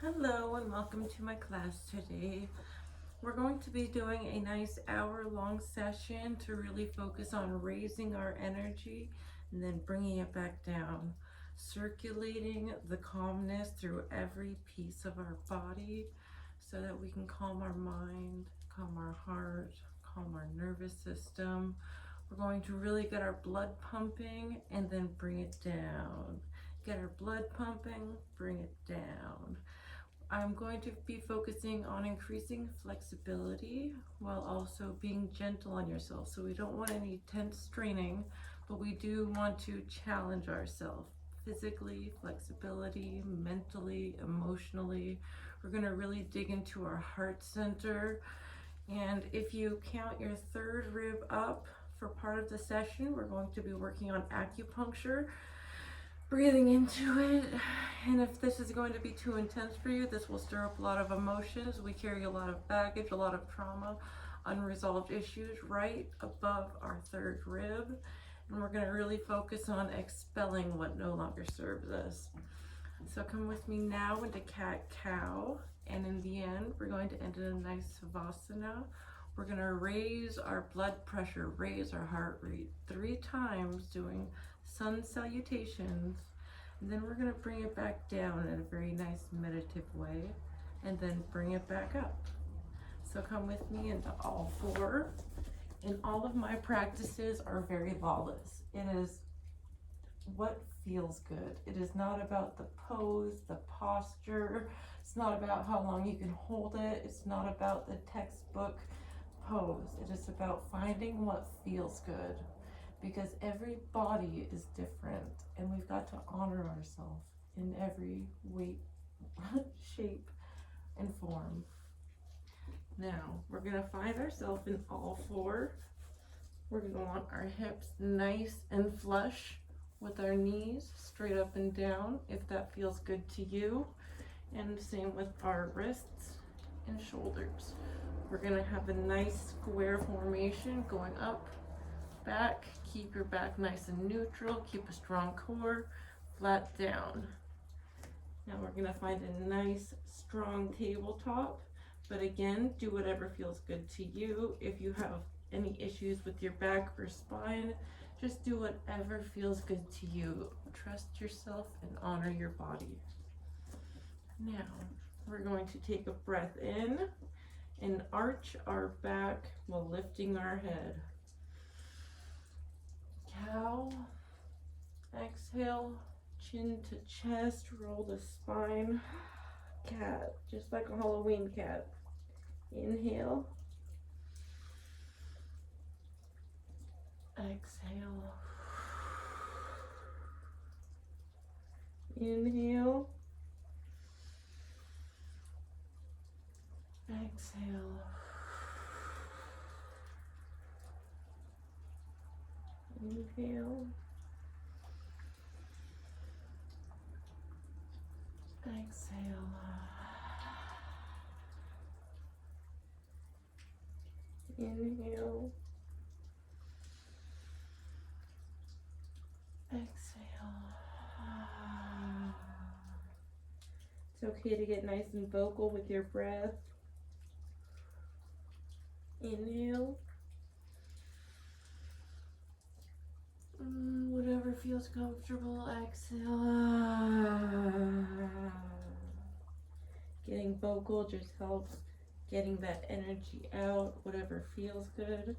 Hello and welcome to my class today. We're going to be doing a nice hour-long session to really focus on raising our energy and then bringing it back down, circulating the calmness through every piece of our body so that we can calm our mind, calm our heart, calm our nervous system. We're going to really get our blood pumping and then bring it down. Get our blood pumping, bring it down. I'm going to be focusing on increasing flexibility while also being gentle on yourself. So we don't want any tense straining, but we do want to challenge ourselves physically, flexibility, mentally, emotionally. We're going to really dig into our heart center. And if you count your third rib up for part of the session, we're going to be working on acupuncture, breathing into it. And if this is going to be too intense for you, this will stir up a lot of emotions. We carry a lot of baggage, a lot of trauma, unresolved issues right above our third rib. And we're going to really focus on expelling what no longer serves us. So come with me now into cat-cow. And in the end, we're going to end in a nice savasana. We're going to raise our blood pressure, raise our heart rate 3 times, doing sun salutations, and then we're going to bring it back down in a very nice meditative way and then bring it back up. So come with me into all 4, and all of my practices are very lawless. It is what feels good. It is not about the pose, the posture. It's not about how long you can hold it. It's not about the textbook pose. It is about finding what feels good, because every body is different and we've got to honor ourselves in every weight, shape, and form. Now, we're going to find ourselves in all 4. We're going to want our hips nice and flush with our knees straight up and down if that feels good to you. And same with our wrists and shoulders. We're going to have a nice square formation going up, back. Keep your back nice and neutral. Keep a strong core, flat down. Now we're going to find a nice strong tabletop, but again, do whatever feels good to you. If you have any issues with your back or spine, just do whatever feels good to you. Trust yourself and honor your body. Now we're going to take a breath in and arch our back while lifting our head. Cow, exhale, chin to chest, roll the spine. Cat, just like a Halloween cat. Inhale, exhale, inhale, exhale, inhale, exhale, inhale, exhale. It's okay to get nice and vocal with your breath. Inhale. Whatever feels comfortable, exhale. Getting vocal just helps getting that energy out, whatever feels good.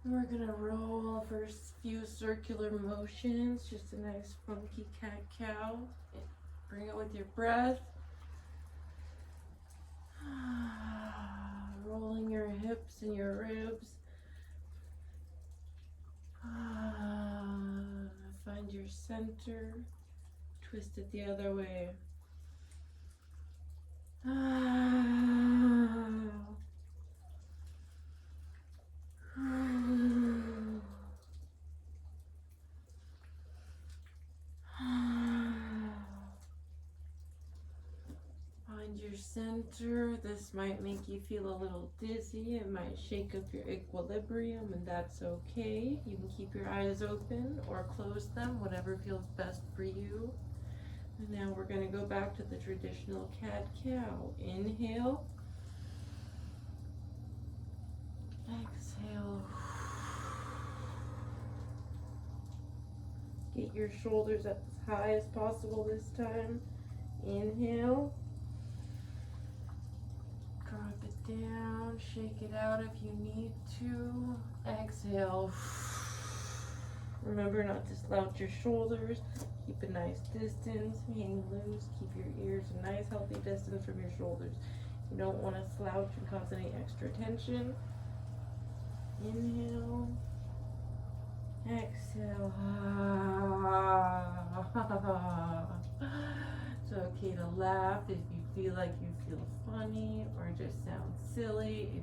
We're gonna roll first few circular motions, just a nice funky cat-cow. Bring it with your breath. Rolling your hips and your ribs. Find your center. Twist it the other way. Find your center. This might make you feel a little dizzy. It might shake up your equilibrium, and that's okay. You can keep your eyes open or close them, whatever feels best for you. And now we're going to go back to the traditional cat-cow. Inhale. Exhale. Get your shoulders up as high as possible this time. Inhale. Drop it down. Shake it out if you need to. Exhale. Remember not to slouch your shoulders. Keep a nice distance. Hang loose. Keep your ears a nice healthy distance from your shoulders. You don't want to slouch and cause any extra tension. Inhale. Exhale. It's okay to laugh if you feel like you feel funny or just sound silly.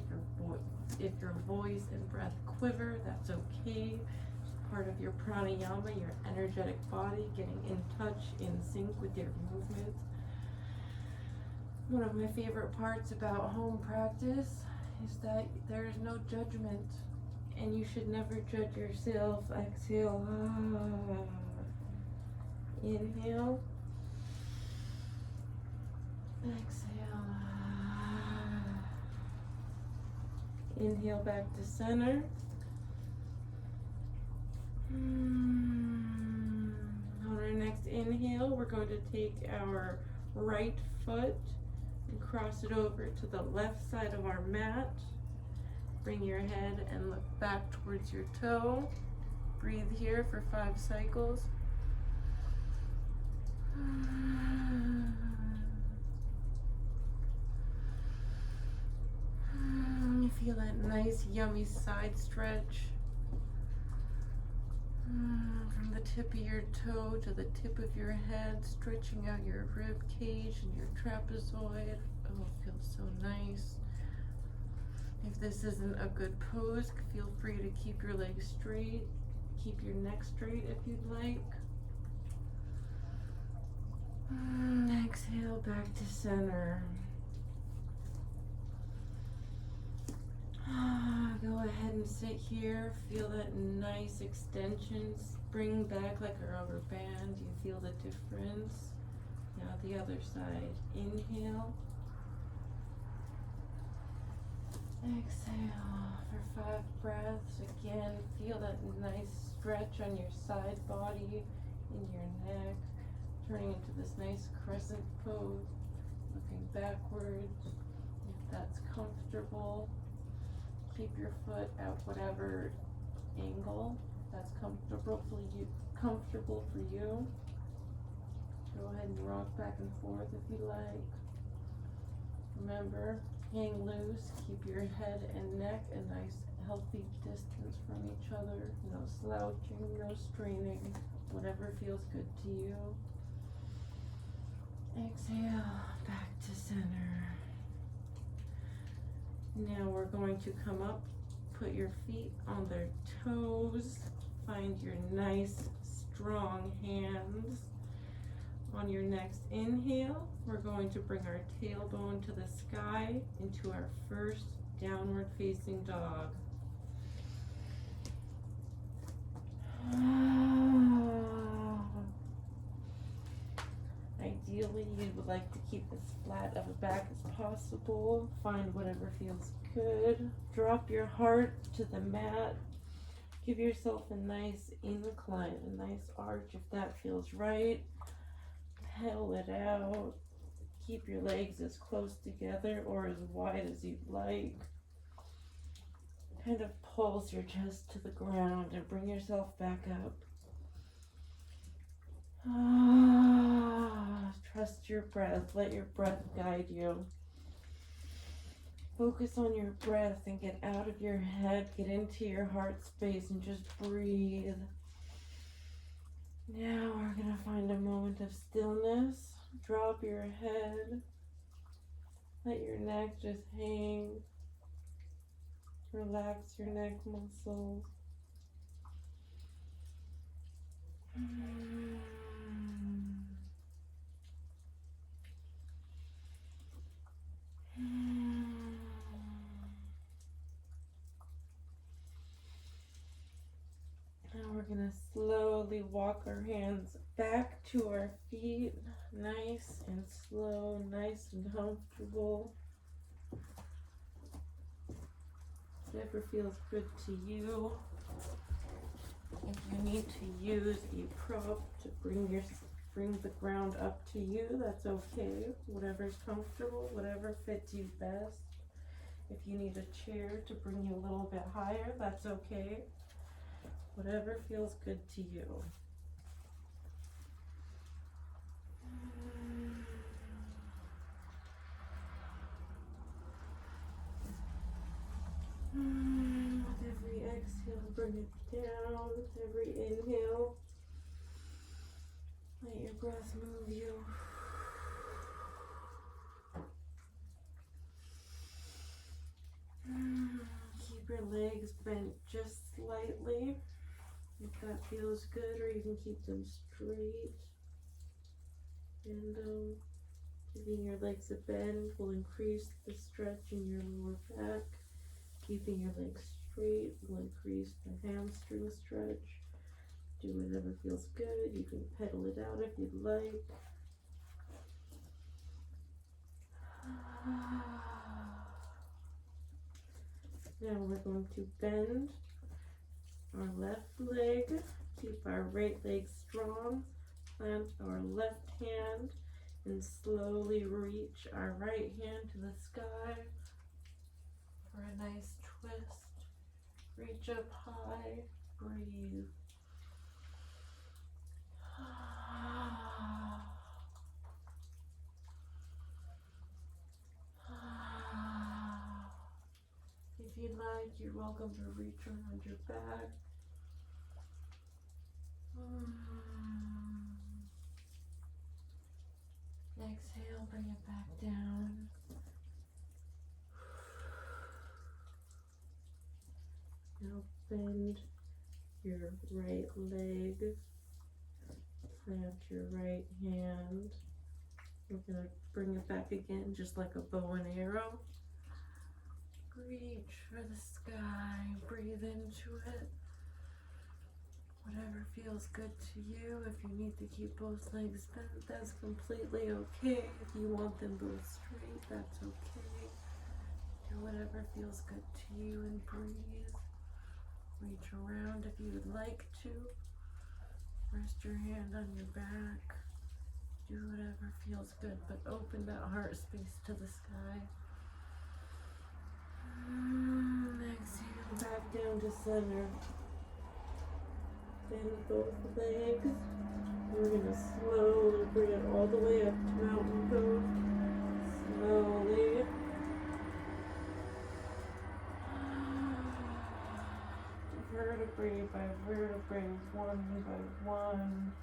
If your voice and breath quiver, that's okay. It's part of your pranayama, your energetic body, getting in touch, in sync with your movements. One of my favorite parts about home practice is that there is no judgment. And you should never judge yourself. Exhale. Inhale. Exhale. Inhale back to center. On our next inhale, we're going to take our right foot and cross it over to the left side of our mat. Bring your head and look back towards your toe. Breathe here for 5 cycles. You feel that nice, yummy side stretch. From the tip of your toe to the tip of your head, stretching out your rib cage and your trapezoid. Oh, it feels so nice. If this isn't a good pose, feel free to keep your legs straight. Keep your neck straight if you'd like. Exhale back to center. Go ahead and sit here. Feel that nice extension. Spring back like a rubber band. You feel the difference. Now the other side. Inhale. Exhale for 5 breaths. Again, feel that nice stretch on your side body, in your neck, turning into this nice crescent pose, looking backwards. If that's comfortable, keep your foot at whatever angle that's comfortable for you. Go ahead and rock back and forth if you like. Remember, hang loose, keep your head and neck a nice healthy distance from each other. No slouching, no straining, whatever feels good to you. Exhale, back to center. Now we're going to come up, put your feet on their toes, find your nice strong hands. On your next inhale, we're going to bring our tailbone to the sky into our first downward facing dog. Ideally, you would like to keep as flat of a back as possible. Find whatever feels good. Drop your heart to the mat. Give yourself a nice incline, a nice arch if that feels right. Pedal it out. Keep your legs as close together or as wide as you'd like. Kind of pulse your chest to the ground and bring yourself back up. Trust your breath. Let your breath guide you. Focus on your breath and get out of your head. Get into your heart space and just breathe. Now we're going to find a moment of stillness. Drop your head. Let your neck just hang. Relax your neck muscles. Now we're going to slowly walk our hands back to our feet. Nice and slow, nice and comfortable. Whatever feels good to you. If you need to use a prop to bring the ground up to you, that's okay. Whatever's comfortable, whatever fits you best. If you need a chair to bring you a little bit higher, that's okay. Whatever feels good to you. With every exhale, bring it down. With every inhale, let your breath move you. Keep your legs bent just slightly, if that feels good, or you can keep them straight. And giving your legs a bend will increase the stretch in your lower back. Keeping your legs straight will increase the hamstring stretch. Do whatever feels good. You can pedal it out if you'd like. Now we're going to bend our left leg. Keep our right leg strong. Plant our left hand and slowly reach our right hand to the sky for a nice twist. Reach up high, breathe. If you'd like, you're welcome to reach around your back. Exhale, bring it back down. Now bend your right leg. Plant your right hand. We're going to bring it back again, just like a bow and arrow. Reach for the sky. Breathe into it. Whatever feels good to you. If you need to keep both legs bent, that's completely okay. If you want them both straight, that's okay. Do whatever feels good to you and breathe. Reach around if you would like to. Rest your hand on your back. Do whatever feels good, but open that heart space to the sky. Exhale, back down to center. Bend both legs. We're going to slowly bring it all the way up to mountain pose. Slowly. Vertebrae by vertebrae, one by one.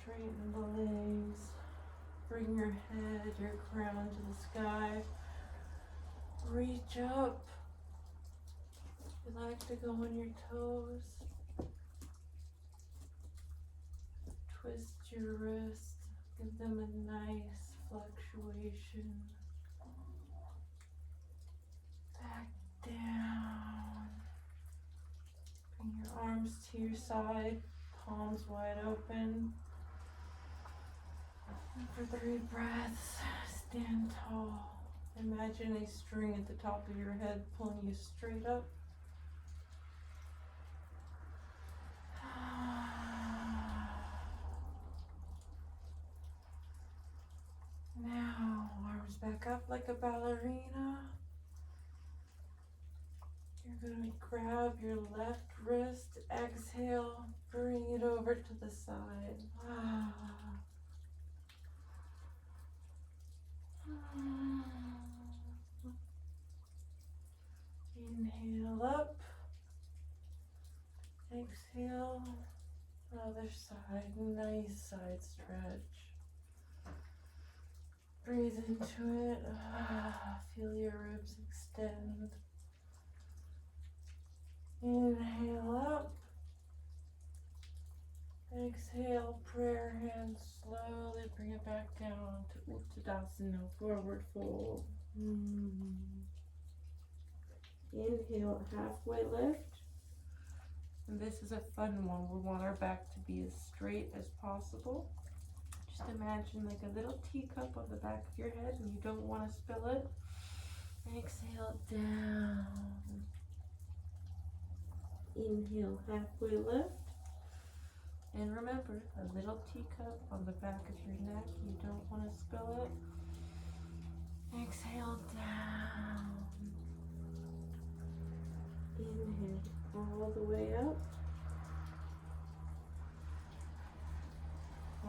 Straighten the legs. Bring your head, your crown to the sky. Reach up. If you like to go on your toes, twist your wrists, give them a nice fluctuation. Back down. Bring your arms to your side, palms wide open. And for 3 breaths, stand tall. Imagine a string at the top of your head pulling you straight up. Now, arms back up like a ballerina. You're going to grab your left wrist, exhale, bring it over to the side. Inhale up, exhale, other side, nice side stretch. Breathe into it, feel your ribs extend. Inhale up, exhale, prayer hands, slowly bring it back down to Uttanasana, forward fold. Inhale, halfway lift. And this is a fun one. We want our back to be as straight as possible. Just imagine like a little teacup on the back of your head and you don't want to spill it. Exhale down. Inhale, halfway lift. And remember, a little teacup on the back of your neck. You don't want to spill it. Exhale down. Inhale all the way up.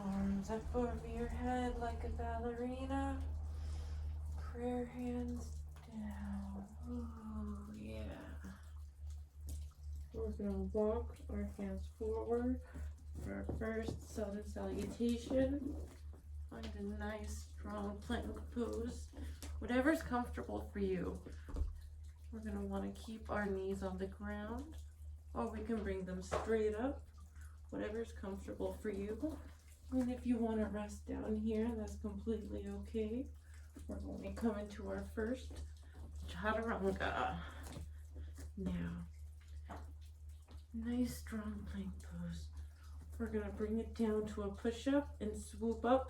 Arms up over your head like a ballerina. Prayer hands down. Oh, yeah. We're going to walk our hands forward for our first Southern Salutation. Find a nice, strong plank pose. Whatever's comfortable for you. We're going to want to keep our knees on the ground, or we can bring them straight up. Whatever's comfortable for you. And if you want to rest down here, that's completely okay. We're going to come into our first chaturanga. Now, nice strong plank pose. We're going to bring it down to a push-up and swoop up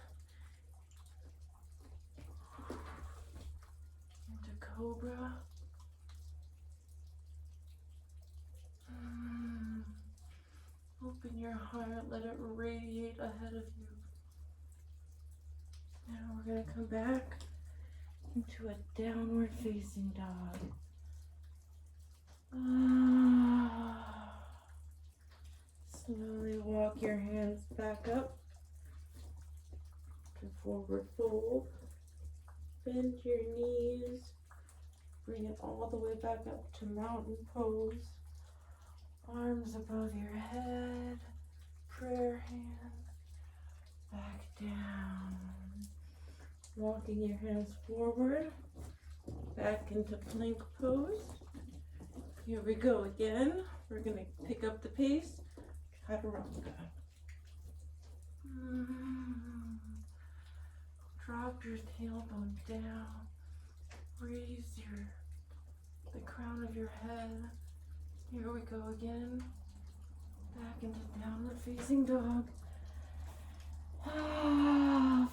into cobra. Open your heart, let it radiate ahead of you. Now we're going to come back into a downward facing dog. Slowly walk your hands back up to forward fold. Bend your knees. Bring it all the way back up to mountain pose. Arms above your head. Prayer hand. Back down. Walking your hands forward. Back into plank pose. Here we go again. We're going to pick up the pace. Chaturanga. Drop your tailbone down. Raise the crown of your head. Here we go again. Back into downward facing dog.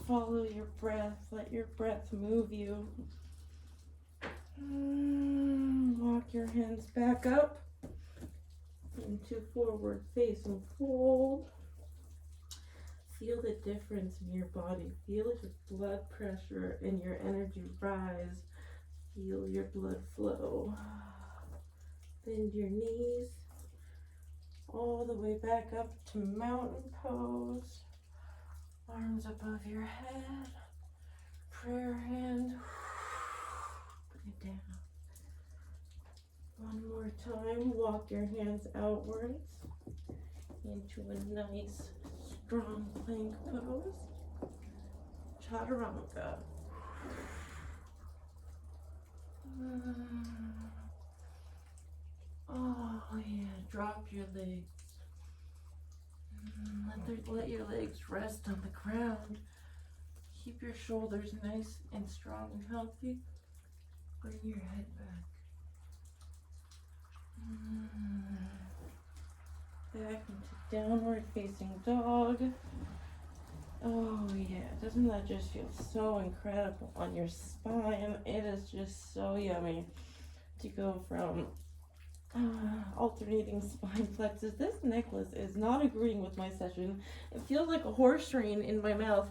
Follow your breath. Let your breath move you. Walk your hands back up into forward facing fold. Feel the difference in your body. Feel your blood pressure and your energy rise. Feel your blood flow. Bend your knees all the way back up to mountain pose. Arms above your head. Prayer hand. Bring it down. One more time. Walk your hands outwards into a nice, strong plank pose. Chaturanga. Oh yeah, drop your legs. Let your legs rest on the ground. Keep your shoulders nice and strong and healthy. Bring your head back. Back into downward facing dog. Oh yeah, doesn't that just feel so incredible on your spine? It is just so yummy to go from alternating spine flexes. This necklace is not agreeing with my session. It feels like a horse rein in my mouth.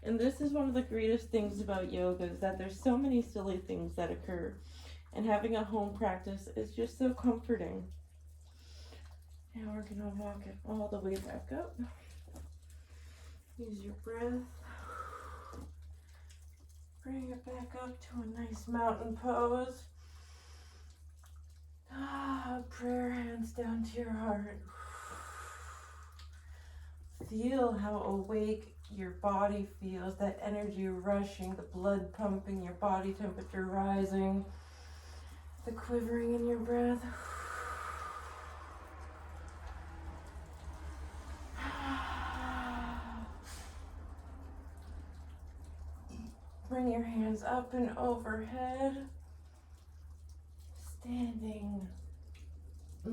And this is one of the greatest things about yoga, is that there's so many silly things that occur. And having a home practice is just so comforting. Now we're going to walk it all the way back up. Use your breath. Bring it back up to a nice mountain pose. Prayer hands down to your heart. Feel how awake your body feels, that energy rushing, the blood pumping, your body temperature rising, the quivering in your breath. Bring your hands up and overhead. Standing. Yeah.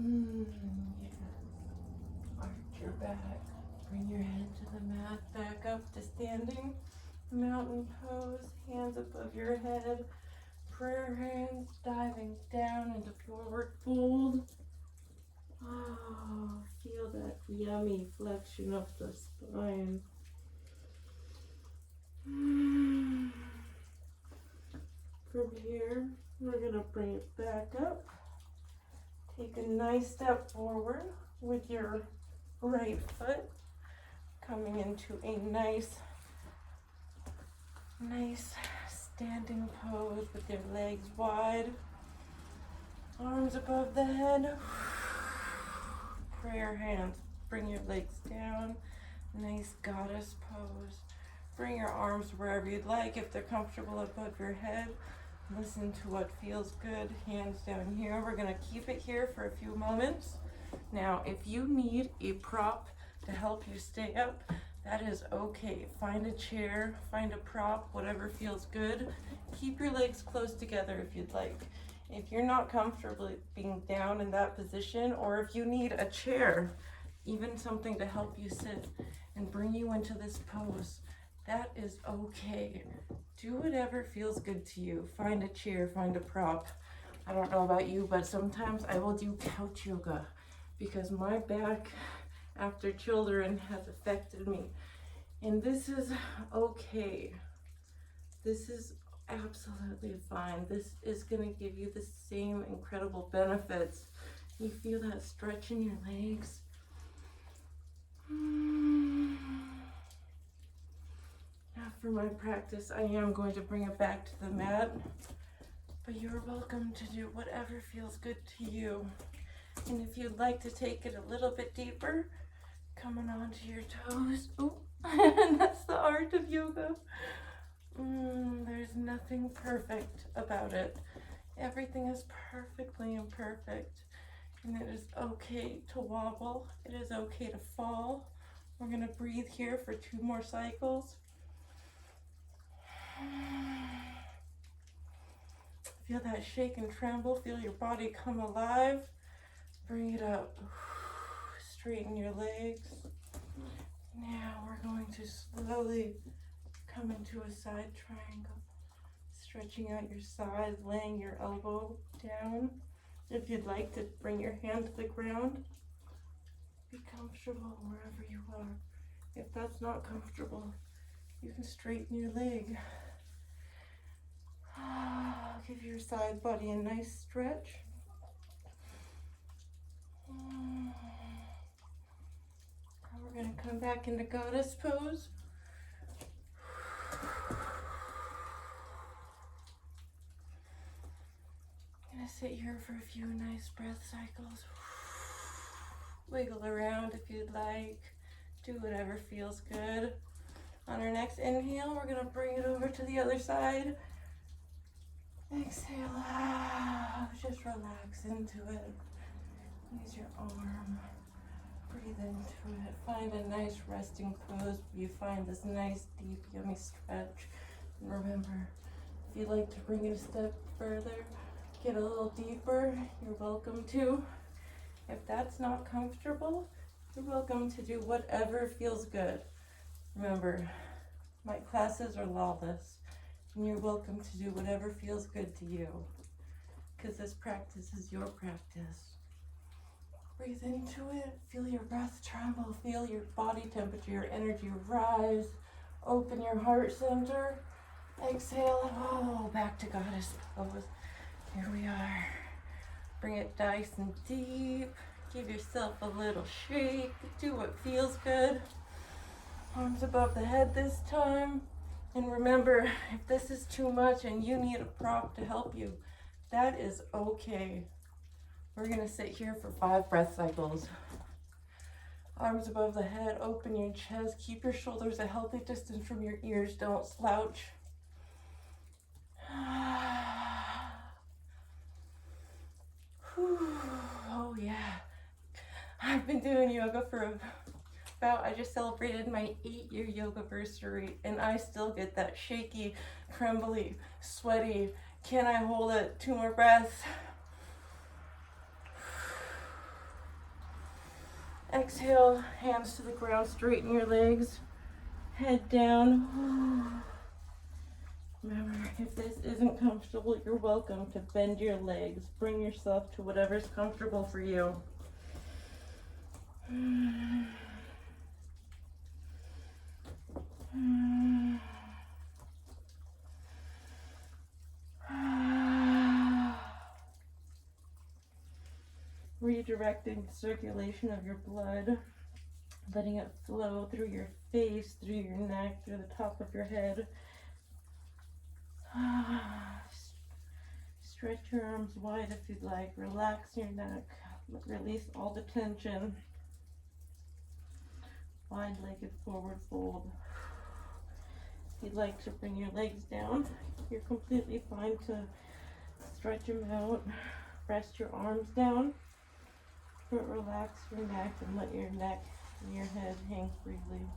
Arch your back. Bring your head to the mat, back up to standing mountain pose, hands above your head, prayer hands diving down into forward fold. Oh, feel that yummy flexion of the spine. From here, we're going to bring it back up. Take a nice step forward with your right foot, coming into a nice standing pose with your legs wide, arms above the head. Prayer hands, bring your legs down, nice goddess pose. Bring your arms wherever you'd like. If they're comfortable above your head, listen to what feels good. Hands down here. We're going to keep it here for a few moments. Now, if you need a prop to help you stay up, that is okay. Find a chair, find a prop, whatever feels good. Keep your legs close together if you'd like. If you're not comfortable being down in that position, or if you need a chair, even something to help you sit and bring you into this pose, that is okay. Do whatever feels good to you. Find a chair, find a prop. I don't know about you, but sometimes I will do couch yoga because my back after children has affected me. And this is okay. This is absolutely fine. This is going to give you the same incredible benefits. You feel that stretch in your legs. After my practice, I am going to bring it back to the mat, but you're welcome to do whatever feels good to you. And if you'd like to take it a little bit deeper, coming onto your toes. Oh, and that's the art of yoga. There's nothing perfect about it. Everything is perfectly imperfect. And it is okay to wobble. It is okay to fall. We're going to breathe here for 2 more cycles. Feel that shake and tremble. Feel your body come alive. Bring it up. Straighten your legs. Now we're going to slowly come into a side triangle. Stretching out your sides, laying your elbow down. If you'd like to bring your hand to the ground, be comfortable wherever you are. If that's not comfortable, you can straighten your leg. Give your side body a nice stretch. And we're going to come back into goddess pose. I'm going to sit here for a few nice breath cycles. Wiggle around if you'd like. Do whatever feels good. On our next inhale, we're going to bring it over to the other side. Exhale out. Just relax into it. Use your arm. Breathe into it. Find a nice resting pose where you find this nice, deep, yummy stretch. And remember, if you'd like to bring it a step further, get a little deeper, you're welcome to. If that's not comfortable, you're welcome to do whatever feels good. Remember, my classes are lawless, and you're welcome to do whatever feels good to you, because this practice is your practice. Breathe into it, feel your breath tremble, feel your body temperature, your energy rise, open your heart center, exhale, back to goddess pose. Here we are. Bring it nice and deep, give yourself a little shake, do what feels good. Arms above the head this time. And remember, if this is too much and you need a prop to help you, that is okay. We're going to sit here for 5 breath cycles. Arms above the head, open your chest, keep your shoulders a healthy distance from your ears, don't slouch. Oh yeah. I've been doing yoga for I just celebrated my 8-year yoga-versary, and I still get that shaky, trembly, sweaty, can I hold it? 2 more breaths. Exhale, hands to the ground, straighten your legs, head down. Remember, if this isn't comfortable, you're welcome to bend your legs. Bring yourself to whatever's comfortable for you. Redirecting circulation of your blood, letting it flow through your face, through your neck, through the top of your head. Stretch your arms wide if you'd like. Relax your neck. Release all the tension. Wide-legged forward fold. If you'd like to bring your legs down, you're completely fine to stretch them out. Rest your arms down, but relax your neck and let your neck and your head hang freely.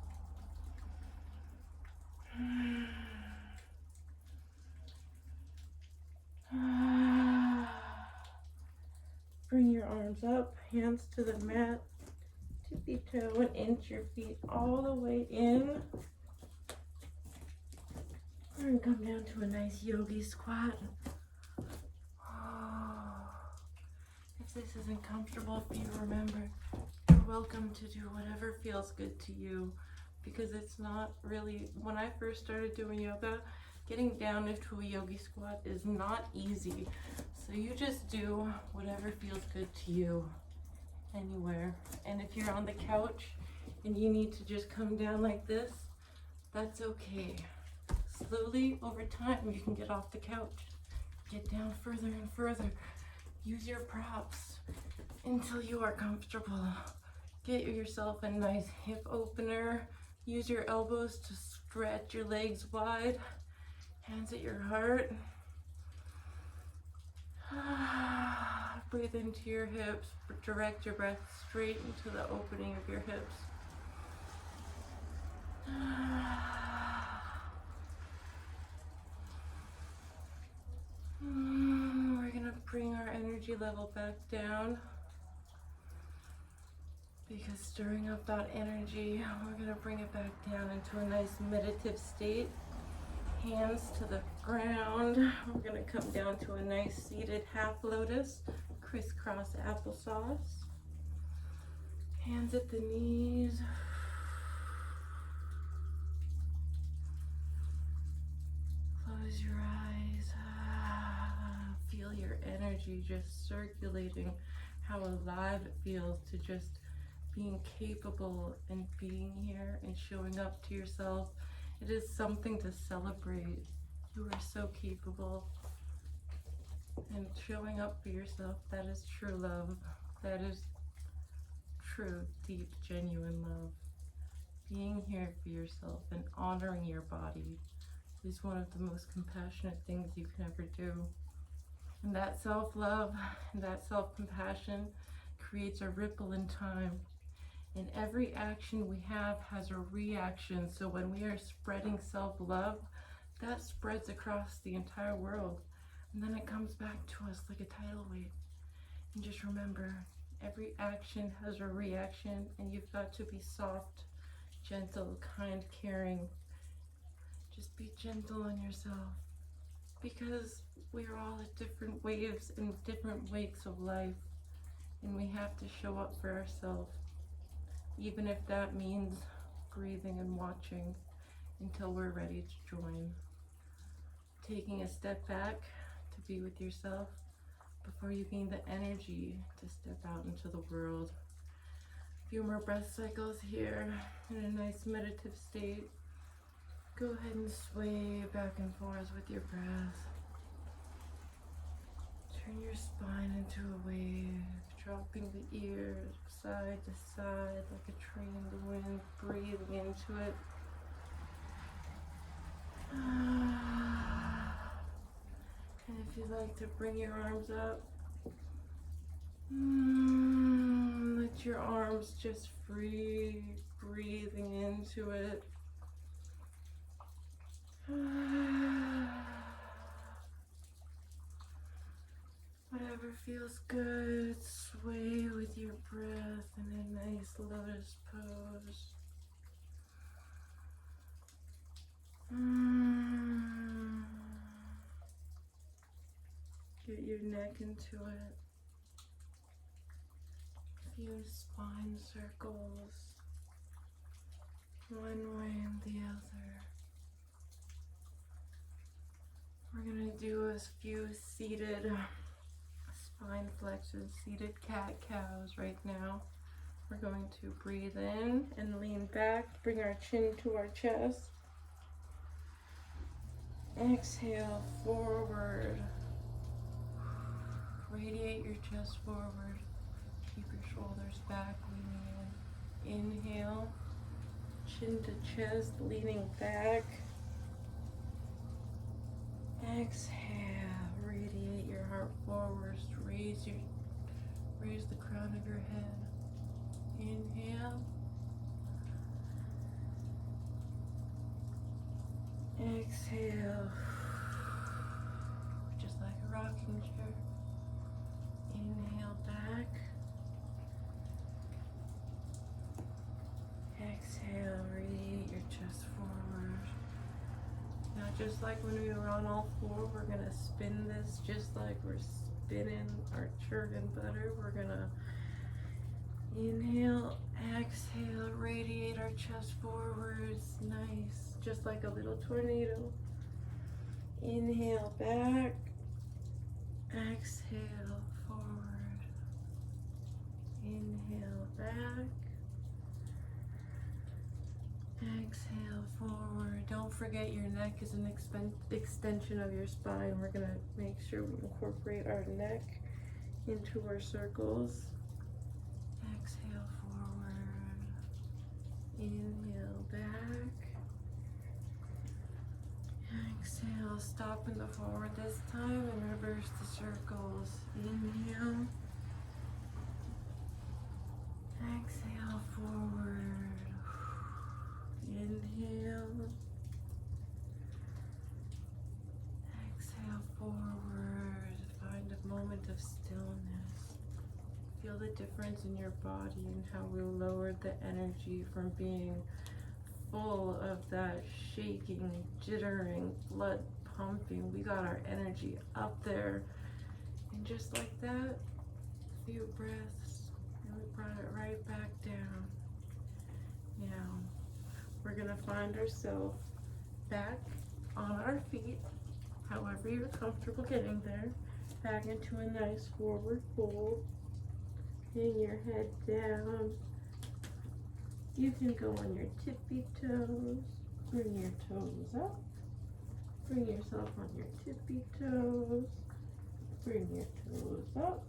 Bring your arms up, hands to the mat, tippy toe and inch your feet all the way in. And come down to a nice yogi squat. If this isn't comfortable for you, remember, you're welcome to do whatever feels good to you, because it's not really, when I first started doing yoga, getting down into a yogi squat is not easy. So you just do whatever feels good to you, anywhere. And if you're on the couch and you need to just come down like this, that's okay. Slowly, over time, you can get off the couch, get down further and further. Use your props until you are comfortable. Get yourself a nice hip opener. Use your elbows to stretch your legs wide. Hands at your heart. Breathe into your hips. Direct your breath straight into the opening of your hips. We're gonna bring our energy level back down, because stirring up that energy, we're gonna bring it back down into a nice meditative state. Hands to the ground. We're gonna come down to a nice seated half lotus, crisscross applesauce. Hands at the knees. Close your eyes. Feel your energy just circulating, how alive it feels to just being capable and being here and showing up to yourself. It is something to celebrate. You are so capable. And showing up for yourself, that is true love. That is true, deep, genuine love. Being here for yourself and honoring your body is one of the most compassionate things you can ever do. And that self-love and that self-compassion creates a ripple in time. And every action we have has a reaction. So when we are spreading self-love, that spreads across the entire world. And then it comes back to us like a tidal wave. And just remember, every action has a reaction, and you've got to be soft, gentle, kind, caring. Just be gentle on yourself, because we're all at different waves and different wakes of life, and we have to show up for ourselves, even if that means breathing and watching until we're ready to join. Taking a step back to be with yourself before you gain the energy to step out into the world. A few more breath cycles here in a nice meditative state. Go ahead and sway back and forth with your breath. Turn your spine into a wave, dropping the ears side to side like a tree in the wind, breathing into it. And if you'd like to bring your arms up, let your arms just free, breathing into it. Whatever feels good, sway with your breath in a nice lotus pose. Get your neck into it. Few spine circles, one way and the other. We're gonna do a few seated spine flexors, seated cat-cows right now. We're going to breathe in and lean back, bring our chin to our chest. Exhale, forward. Radiate your chest forward. Keep your shoulders back, leaning in. Inhale, chin to chest, leaning back. Exhale, radiate your heart forward. Raise the crown of your head. Inhale. Exhale. Just like a rocking chair. Inhale back. Exhale, radiate your chest forward. Now just like when we were on all four, we're gonna spin this just like we're spinning our churn butter. We're gonna inhale, exhale, radiate our chest forwards. Nice, just like a little tornado. Inhale back, exhale forward. Inhale back, exhale forward. Don't forget your neck is an extension of your spine. We're gonna make sure we incorporate our neck into our circles. Exhale forward. Inhale back. Exhale, stop in the forward this time and reverse the circles. Inhale. Exhale forward. Inhale. Exhale forward. Find a moment of stillness. Feel the difference in your body and how we lowered the energy from being full of that shaking, jittering, blood pumping. We got our energy up there. And just like that, a few breaths, and we brought it right back down. Now, we're gonna find ourselves back on our feet, however you're comfortable getting there, back into a nice forward fold. Hang your head down. You can go on your tippy toes. Bring your toes up. Bring yourself on your tippy toes. Bring your toes up.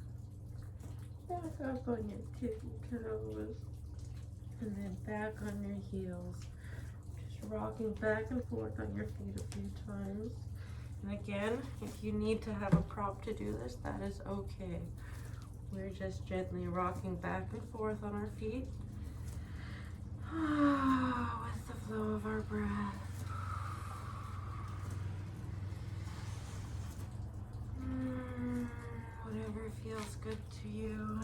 Back up on your tippy toes. And then back on your heels. Just rocking back and forth on your feet a few times. And again, if you need to have a prop to do this, that is okay. We're just gently rocking back and forth on our feet. With the flow of our breath. Whatever feels good to you.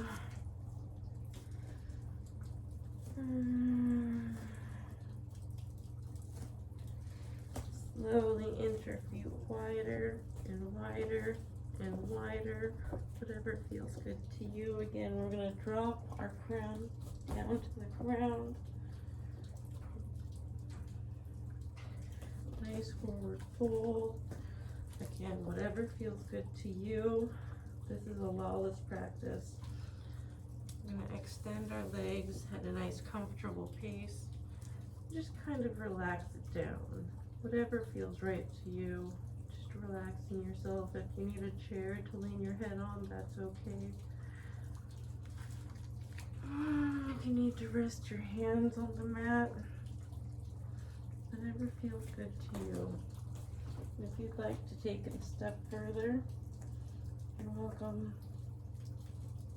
Slowly inch your feet wider and wider and wider. Whatever feels good to you. Again, we're going to drop our crown down to the ground. Nice forward fold. Again, whatever feels good to you. This is a lawless practice. We're going to extend our legs at a nice comfortable pace. Just kind of relax it down. Whatever feels right to you. Just relaxing yourself. If you need a chair to lean your head on, that's okay. If you need to rest your hands on the mat, whatever feels good to you. If you'd like to take it a step further, you're welcome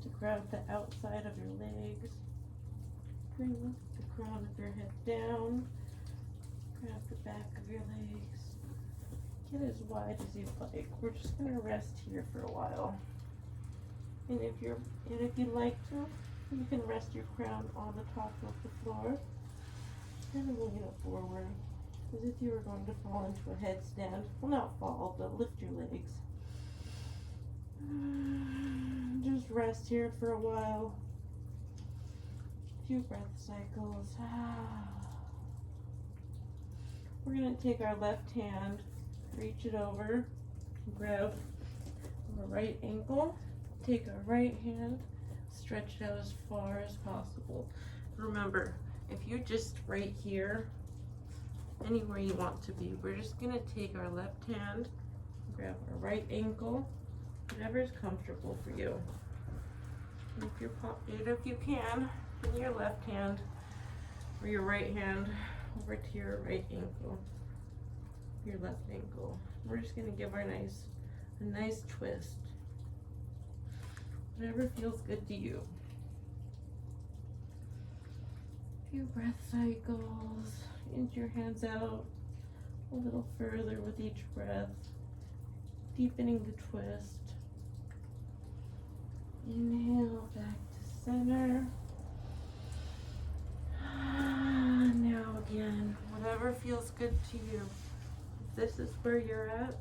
to grab the outside of your legs. Bring the crown of your head down. Grab the back of your legs. Get as wide as you'd like. We're just going to rest here for a while. if you'd like to, you can rest your crown on the top of the floor. Kind of lean it forward, as if you were going to fall into a headstand. Well, not fall, but lift your legs. Just rest here for a while. A few breath cycles. We're going to take our left hand, reach it over, grab our right ankle, take our right hand, stretch it out as far as possible. Remember, if you're just right here, anywhere you want to be, we're just going to take our left hand, grab our right ankle, whatever is comfortable for you. And if you can, bring your left hand or your right hand over to your right ankle, your left ankle. We're just going to give a nice twist. Whatever feels good to you. A few breath cycles. Inch your hands out a little further with each breath, deepening the twist. Inhale back to center. Now again, whatever feels good to you. If this is where you're at,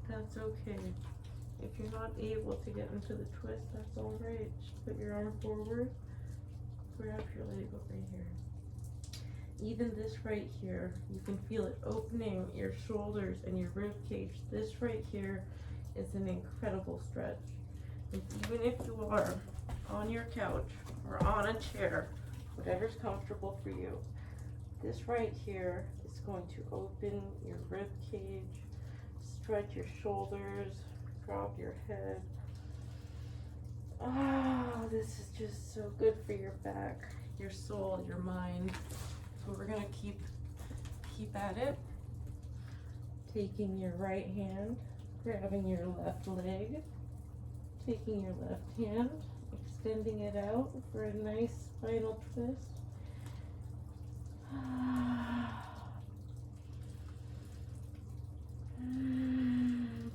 that's okay. If you're not able to get into the twist, that's all right. Just put your arm forward, grab your leg over here. Even this right here, you can feel it opening your shoulders and your rib cage. This right here is an incredible stretch. And even if you are on your couch or on a chair, whatever's comfortable for you, this right here is going to open your rib cage, stretch your shoulders, drop your head. This is just so good for your back, your soul, your mind. So we're gonna keep at it. Taking your right hand, grabbing your left leg, taking your left hand, extending it out for a nice spinal twist.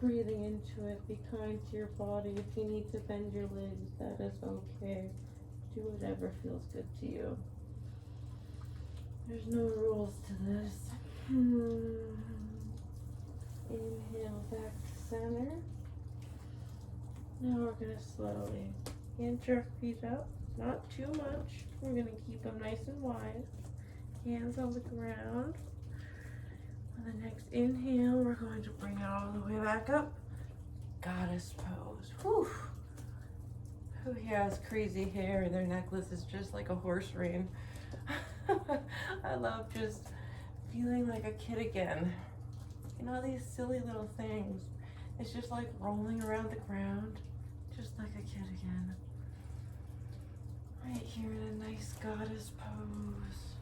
Breathing into it, be kind to your body. If you need to bend your legs, that is okay. Do whatever feels good to you. There's no rules to this. Inhale back to center. Now we're going to slowly inch our feet up, not too much. We're going to keep them nice and wide. Hands on the ground. On the next inhale, we're going to bring it all the way back up. Goddess pose. Whew. Who has crazy hair? Their necklace is just like a horse rein. I love just feeling like a kid again. You know, these silly little things. It's just like rolling around the ground, just like a kid again. Right here in a nice goddess pose.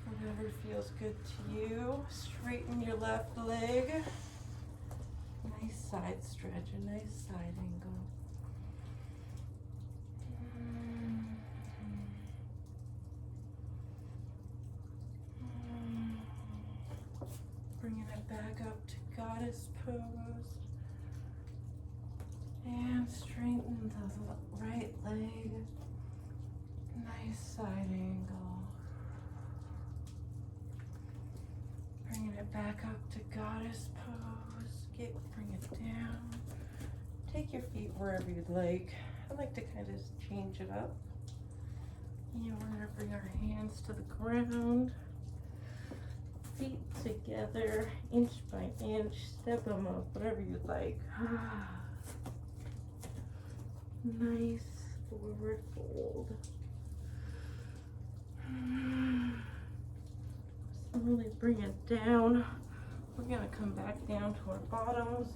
Whatever feels good to you. Straighten your left leg. Nice side stretch, a nice side angle. Bringing it back up to goddess pose. And straighten the right leg. Nice side angle. Bringing it back up to goddess pose. Bring it down. Take your feet wherever you'd like. I like to kind of change it up. And we're going to bring our hands to the ground. Feet together, inch by inch. Step them up, whatever you'd like. Nice forward fold. Slowly bring it down. We're going to come back down to our bottoms.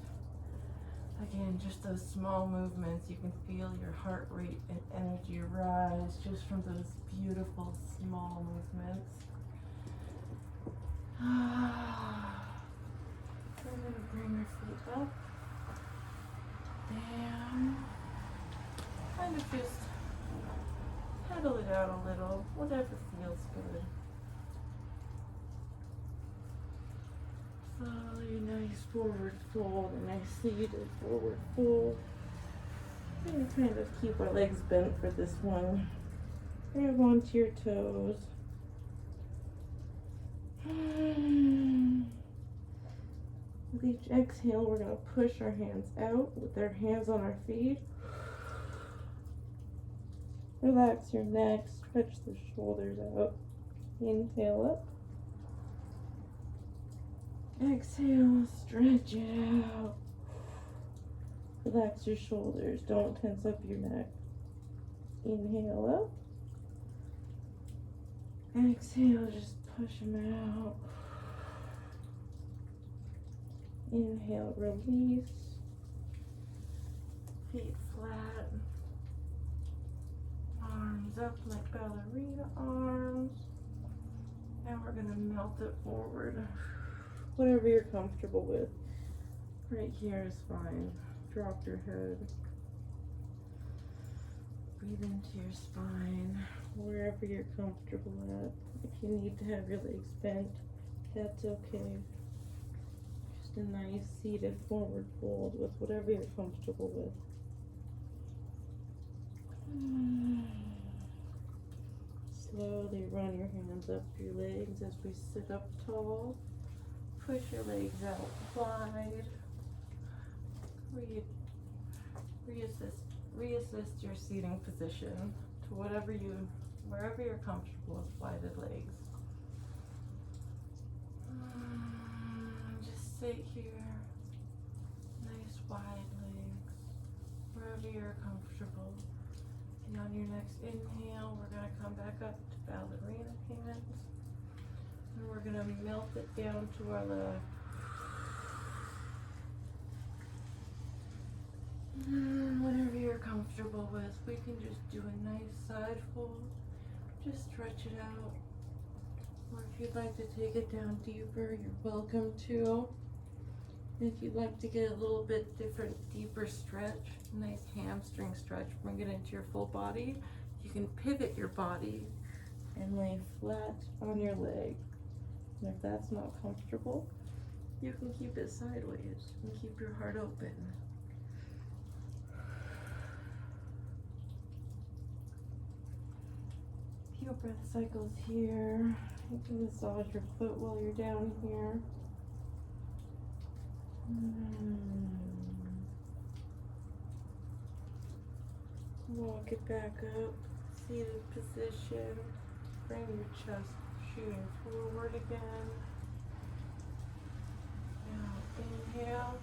Again, just those small movements. You can feel your heart rate and energy rise just from those beautiful small movements. We're going to bring our feet up, down. Kind of just pedal it out a little, whatever feels good. Slowly, nice forward fold, a nice seated forward fold. And kind of keep our legs bent for this one. Grab onto your toes. With each exhale, we're going to push our hands out with our hands on our feet. Relax your neck, stretch the shoulders out. Inhale up. Exhale, stretch it out. Relax your shoulders, don't tense up your neck. Inhale up. Exhale, just push them out. Inhale, release. Feet flat. Arms up like ballerina arms. And we're going to melt it forward. Whatever you're comfortable with. Right here is fine. Drop your head. Breathe into your spine. Wherever you're comfortable at. If you need to have your legs bent, that's okay. Just a nice seated forward fold with whatever you're comfortable with. Slowly run your hands up your legs as we sit up tall. Push your legs out wide. Reassist your seating position to wherever you're comfortable with flighted legs. Just sit here, nice wide legs, wherever you're comfortable. And on your next inhale, we're going to come back up to ballerina hands. And we're going to melt it down to our left. Whatever you're comfortable with, we can just do a nice side fold. Just stretch it out. Or if you'd like to take it down deeper, you're welcome to. If you'd like to get a little bit different, deeper stretch, nice hamstring stretch, bring it into your full body. You can pivot your body and lay flat on your leg. And if that's not comfortable, you can keep it sideways and keep your heart open. Few breath cycles here. You can massage your foot while you're down here. Walk it back up, seated position. Bring your chest shooting forward again. Now inhale.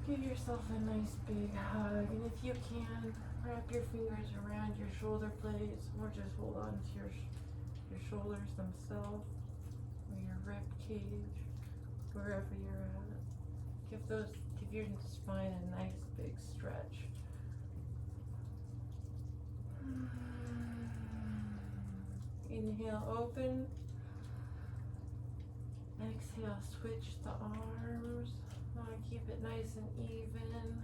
Give yourself a nice big hug, and if you can, wrap your fingers around your shoulder blades, or just hold on to your shoulders themselves, or your rib cage, wherever you're at. Give your spine a nice big stretch. Inhale, open. Exhale, switch the arms. Want to keep it nice and even.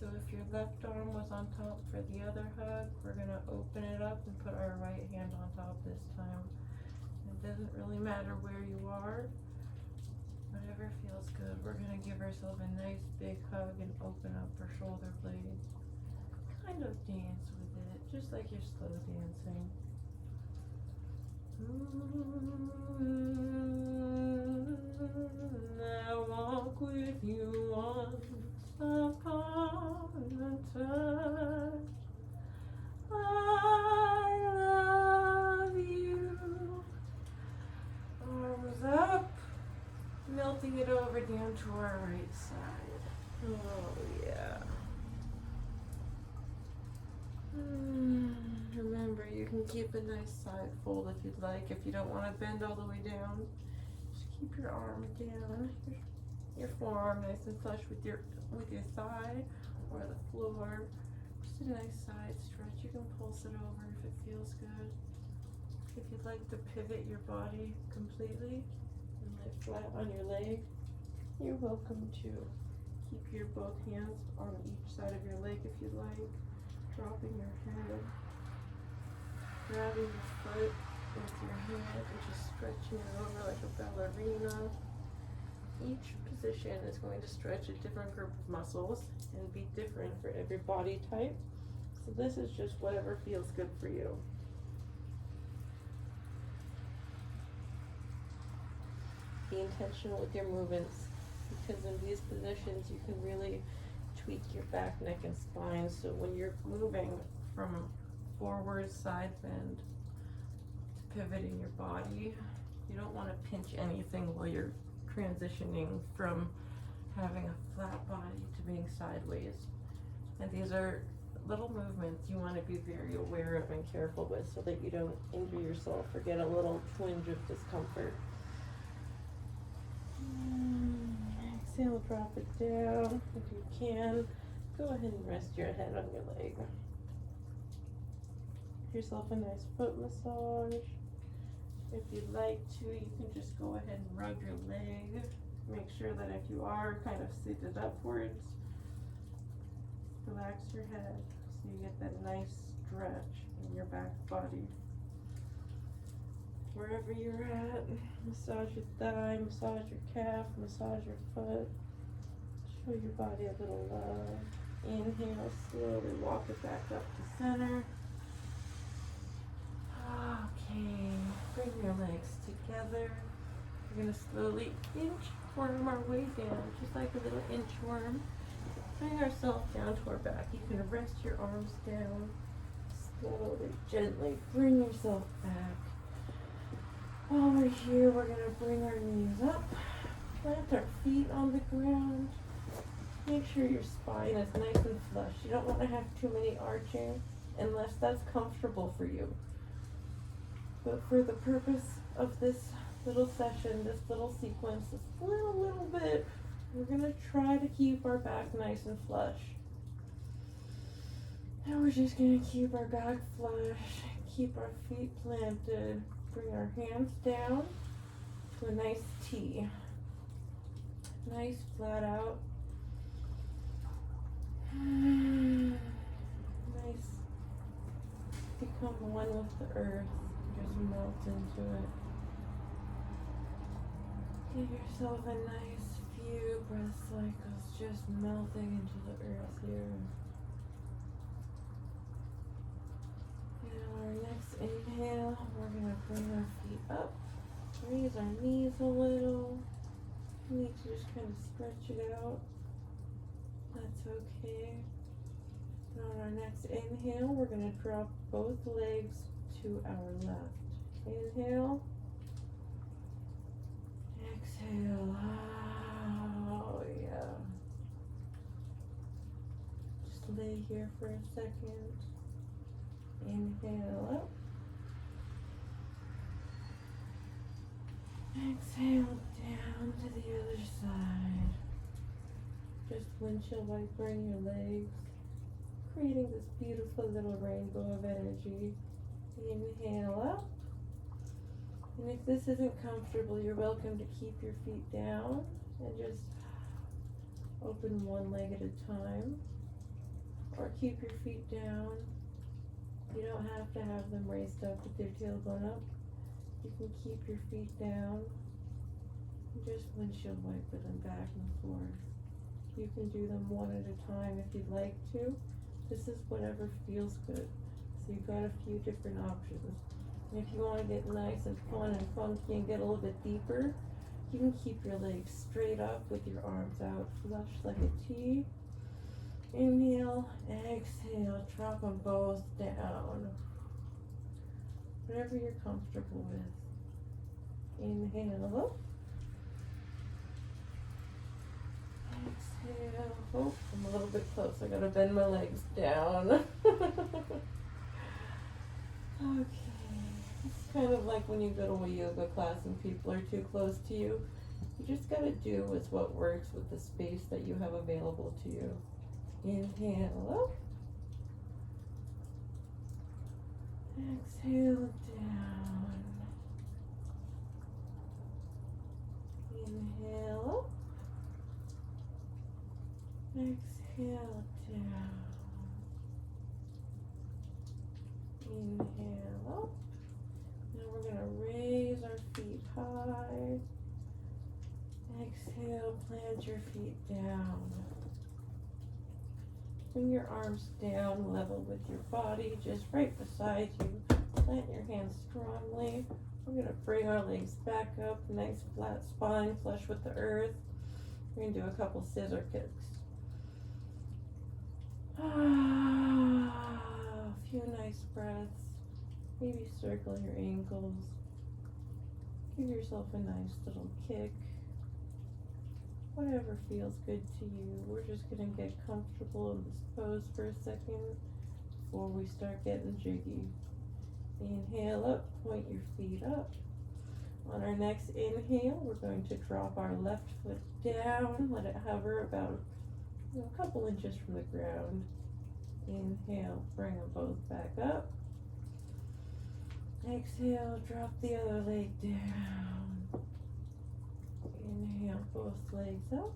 So if your left arm was on top for the other hug, we're going to open it up and put our right hand on top this time. It doesn't really matter where you are. Whatever feels good. We're going to give ourselves a nice big hug and open up our shoulder blades. Kind of dance with it, just like you're slow dancing. I walk with you once upon a time. I love you. Arms up, melting it over down to our right side. Oh yeah. Remember, you can keep a nice side fold if you'd like. If you don't want to bend all the way down, just keep your arm down, your forearm nice and flush with your thigh or the floor. Just a nice side stretch. You can pulse it over if it feels good. If you'd like to pivot your body completely and lay flat on your leg, you're welcome to. Keep your both hands on each side of your leg if you'd like. Dropping your head, grabbing your foot with your hand and just stretching it over like a ballerina. each position is going to stretch a different group of muscles and be different for every body type. So this is just whatever feels good for you. Be intentional with your movements, because in these positions you can really tweak your back, neck, and spine. So when you're moving from forward side bend to pivoting your body, you don't want to pinch anything while you're transitioning from having a flat body to being sideways. And these are little movements you want to be very aware of and careful with, so that you don't injure yourself or get a little twinge of discomfort. Exhale, drop it down. If you can, go ahead and rest your head on your leg. Give yourself a nice foot massage. If you'd like to, you can just go ahead and rub your leg. Make sure that if you are kind of seated upwards, relax your head so you get that nice stretch in your back body. Wherever you're at, massage your thigh, massage your calf, massage your foot. Show your body a little love. Inhale, slowly walk it back up to center. Okay, bring your legs together. We're going to slowly inchworm our way down, just like a little inchworm. Bring ourselves down to our back. You can rest your arms down. Slowly, gently bring yourself back. While we're here, we're going to bring our knees up. Plant our feet on the ground. Make sure your spine is nice and flush. You don't want to have too many arching unless that's comfortable for you. But for the purpose of this little session, this little sequence, this little bit, we're going to try to keep our back nice and flush. And we're just going to keep our back flush, keep our feet planted, bring our hands down to a nice T. Nice flat out. Nice. Become one with the earth. Just melt into it. Give yourself a nice few breath cycles, just melting into the earth here. And our next inhale, we're going to bring our feet up, raise our knees a little. You need to just kind of stretch it out. That's okay. And on our next inhale, we're going to drop both legs to our left. Inhale. Exhale. Oh, yeah. Just lay here for a second. Inhale up. Exhale down to the other side. Just windshield wipering your legs, creating this beautiful little rainbow of energy. Inhale up. And if this isn't comfortable, you're welcome to keep your feet down and just open one leg at a time. Or keep your feet down. You don't have to have them raised up with their tailbone up. You can keep your feet down and just windshield wipe them back and forth. You can do them one at a time if you'd like to. This is whatever feels good. So you've got a few different options. And if you want to get nice and fun and funky and get a little bit deeper, you can keep your legs straight up with your arms out, flush like a T. Inhale, exhale, drop them both down. Whatever you're comfortable with. Inhale up. Exhale. Oh, I'm a little bit close. I gotta bend my legs down. Okay. It's kind of like when you go to a yoga class and people are too close to you. You just gotta do with what works with the space that you have available to you. Inhale up. Exhale down. Inhale up. Exhale down. Inhale up. Now we're going to raise our feet high. Exhale, plant your feet down. Bring your arms down level with your body, just right beside you. Plant your hands strongly. We're going to bring our legs back up, nice flat spine, flush with the earth. We're going to do a couple scissor kicks. A few nice breaths. Maybe circle your ankles. Give yourself a nice little kick. Whatever feels good to you. We're just going to get comfortable in this pose for a second before we start getting jiggy. Inhale up, point your feet up. On our next inhale, we're going to drop our left foot down. Let it hover about a couple inches from the ground. Inhale, bring them both back up. Exhale, drop the other leg down. Inhale, both legs up.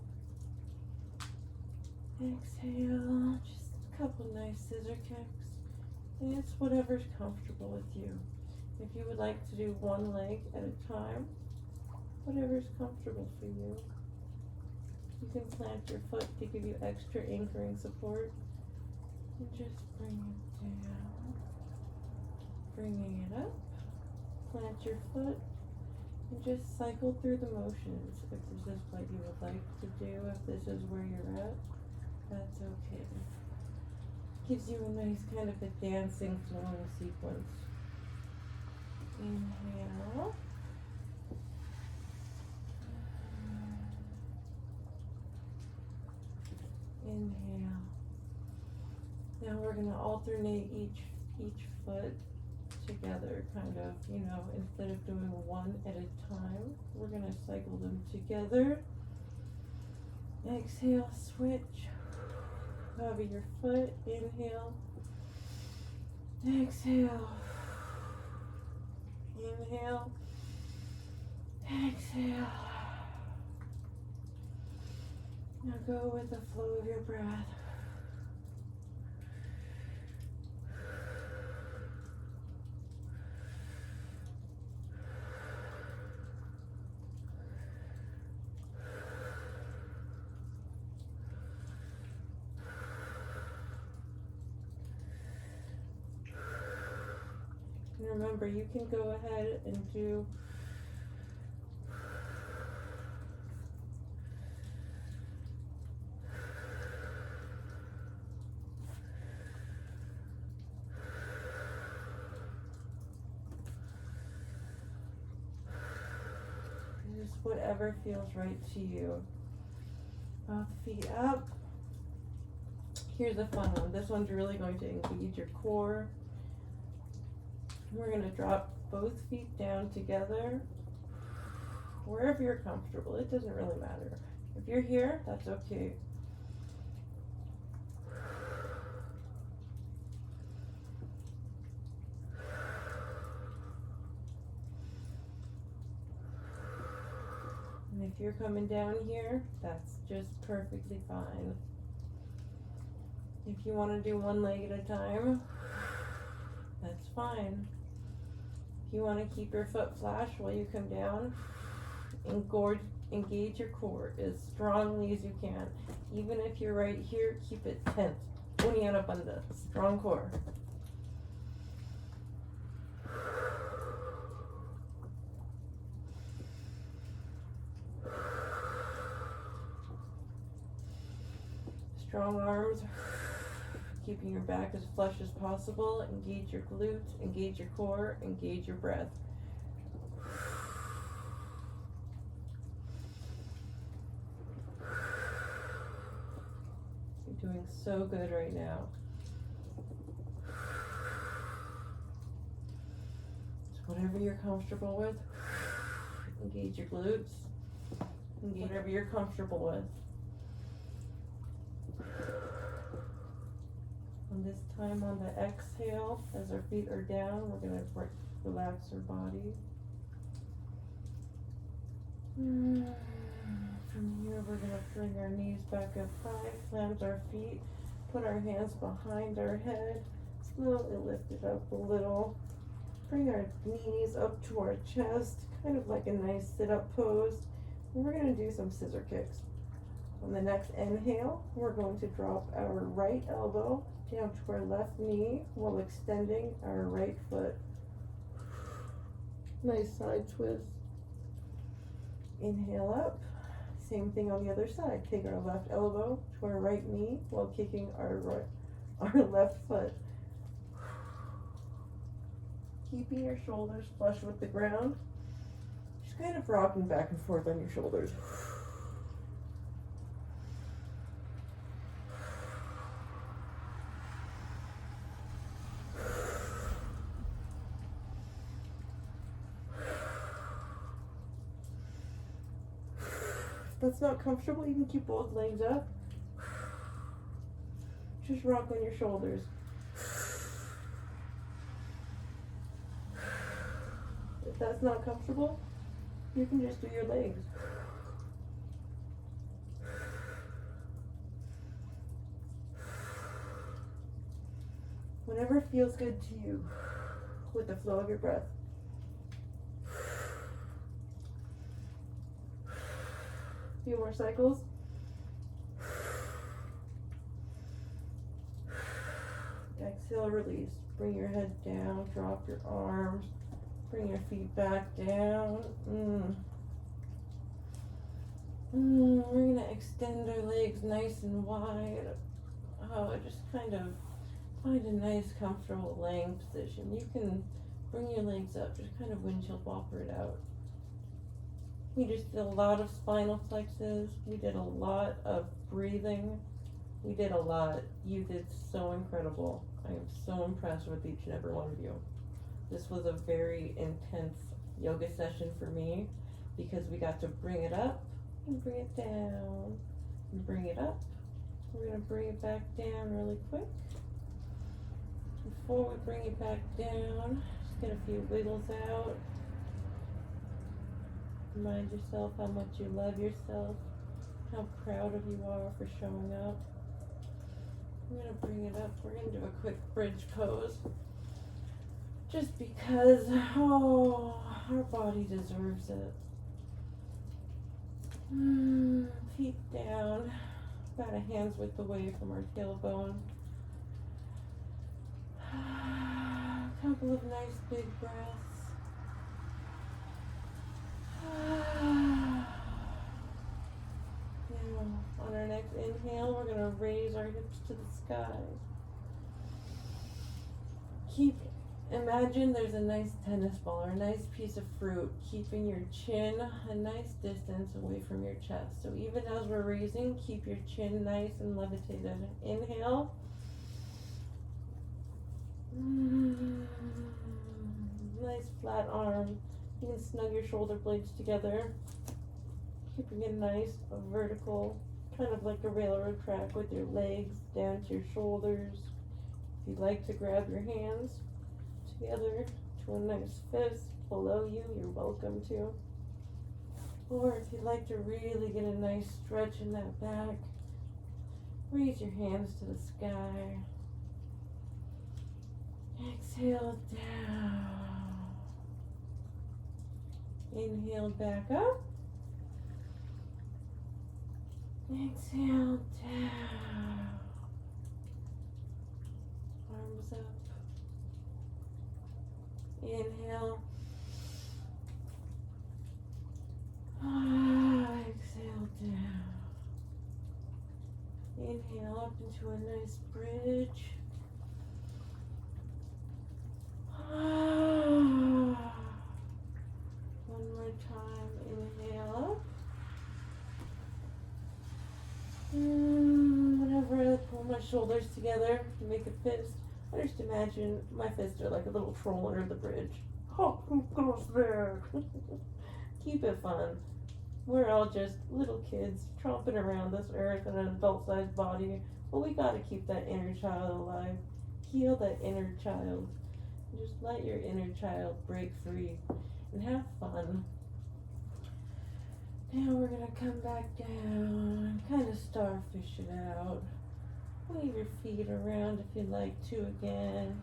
Exhale, just a couple nice scissor kicks. And it's whatever's comfortable with you. If you would like to do one leg at a time, whatever's comfortable for you. You can plant your foot to give you extra anchoring support. And just bring it down. Bringing it up. Plant your foot. And just cycle through the motions. If this is what you would like to do, if this is where you're at, that's okay. Gives you a nice kind of a dancing, flowing sequence. Inhale. Inhale. Now we're going to alternate each foot together, kind of, instead of doing one at a time, we're going to cycle them together. Exhale, switch. Cover your foot. Inhale. Exhale. Inhale. Exhale. Now go with the flow of your breath. And remember, you can go ahead and do just whatever feels right to you. Both feet up. Here's a fun one. This one's really going to engage your core. We're going to drop both feet down together, wherever you're comfortable. It doesn't really matter. If you're here, that's okay. And if you're coming down here, that's just perfectly fine. If you want to do one leg at a time, that's fine. If you want to keep your foot flash while you come down, engage your core as strongly as you can. Even if you're right here, keep it tense. Uniana Bandha, strong core. Strong arms. Keeping your back as flush as possible. Engage your glutes, engage your core, engage your breath. You're doing so good right now. So whatever you're comfortable with, engage your glutes, engage whatever you're comfortable with. And this time on the exhale, as our feet are down, we're going to relax our body. From here, we're going to bring our knees back up high, plant our feet, put our hands behind our head, slowly lift it up a little. Bring our knees up to our chest, kind of like a nice sit-up pose. We're going to do some scissor kicks. On the next inhale, we're going to drop our right elbow down to our left knee while extending our right foot. Nice side twist. Inhale up. Same thing on the other side. Take our left elbow to our right knee while kicking our left foot. Keeping your shoulders flush with the ground. Just kind of rocking back and forth on your shoulders. If that's not comfortable, you can keep both legs up. Just rock on your shoulders. If that's not comfortable, you can just do your legs. Whatever feels good to you with the flow of your breath. A few more cycles. Exhale, release. Bring your head down, drop your arms, bring your feet back down. We're going to extend our legs nice and wide. Just kind of find a nice, comfortable laying position. You can bring your legs up, just kind of windshield walker it out. We just did a lot of spinal flexes. We did a lot of breathing. We did a lot. You did so incredible. I am so impressed with each and every one of you. This was a very intense yoga session for me because we got to bring it up and bring it down and bring it up. We're going to bring it back down really quick. Before we bring it back down, just get a few wiggles out. Remind yourself how much you love yourself, how proud of you are for showing up. I'm going to bring it up. We're going to do a quick bridge pose. Just because, our body deserves it. Feet down, about a hand's width away from our tailbone. A couple of nice big breaths. Now, on our next inhale, we're going to raise our hips to the sky. Imagine there's a nice tennis ball or a nice piece of fruit, keeping your chin a nice distance away from your chest. So even as we're raising, keep your chin nice and levitated. Inhale. Nice flat arm. You can snug your shoulder blades together, keeping it nice, vertical, kind of like a railroad track with your legs down to your shoulders. If you'd like to grab your hands together to a nice fist below you, you're welcome to. Or if you'd like to really get a nice stretch in that back, raise your hands to the sky. Exhale down. Inhale back up. Exhale down. Arms up. Inhale. Exhale down. Inhale up into a nice bridge. One more time. Inhale up. Whenever I pull my shoulders together to make a fist, I just imagine my fists are like a little troll under the bridge. Oh, who goes there? Keep it fun. We're all just little kids tromping around this earth in an adult-sized body, but we gotta keep that inner child alive. Heal that inner child. Just let your inner child break free and have fun. Now we're gonna come back down, kind of starfish it out. Wave your feet around if you'd like to again.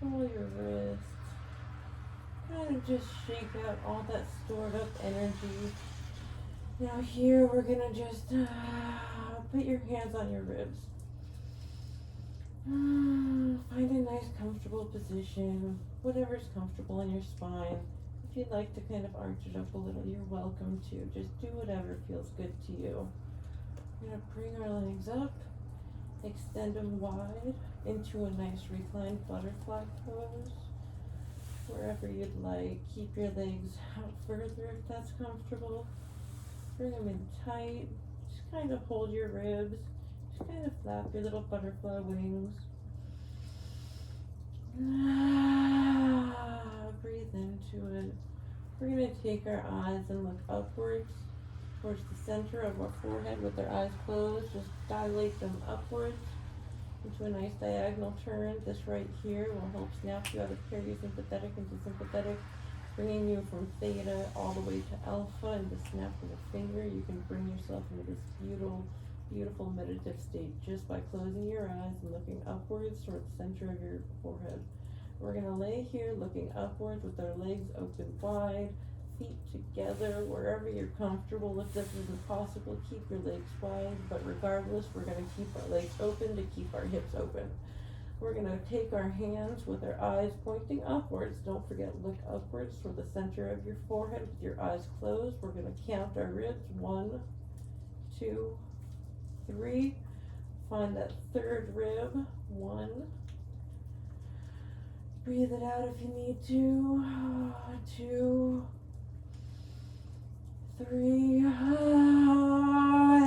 Roll your wrists. Kind of just shake out all that stored up energy. Now here we're gonna just put your hands on your ribs. Find a nice comfortable position, whatever's comfortable in your spine. If you'd like to kind of arch it up a little, you're welcome to. Just do whatever feels good to you. We're gonna bring our legs up, extend them wide into a nice reclined butterfly pose. Wherever you'd like, keep your legs out further if that's comfortable. Bring them in tight. Just kind of hold your ribs. Just kind of flap your little butterfly wings. Breathe into it. We're going to take our eyes and look upwards towards the center of our forehead with our eyes closed. Just dilate them upwards into a nice diagonal turn. This right here will help snap you out of parasympathetic into sympathetic, bringing you from theta all the way to alpha. And the snap of a finger, you can bring yourself into this beautiful meditative state just by closing your eyes and looking upwards toward the center of your forehead. We're going to lay here looking upwards with our legs open wide, feet together, wherever you're comfortable. If this isn't possible, keep your legs wide, but regardless, we're going to keep our legs open to keep our hips open. We're going to take our hands with our eyes pointing upwards. Don't forget, look upwards toward the center of your forehead with your eyes closed. We're going to count our ribs. 1, 2, 3. Find that third rib. 1. Breathe it out if you need to. 2, 3.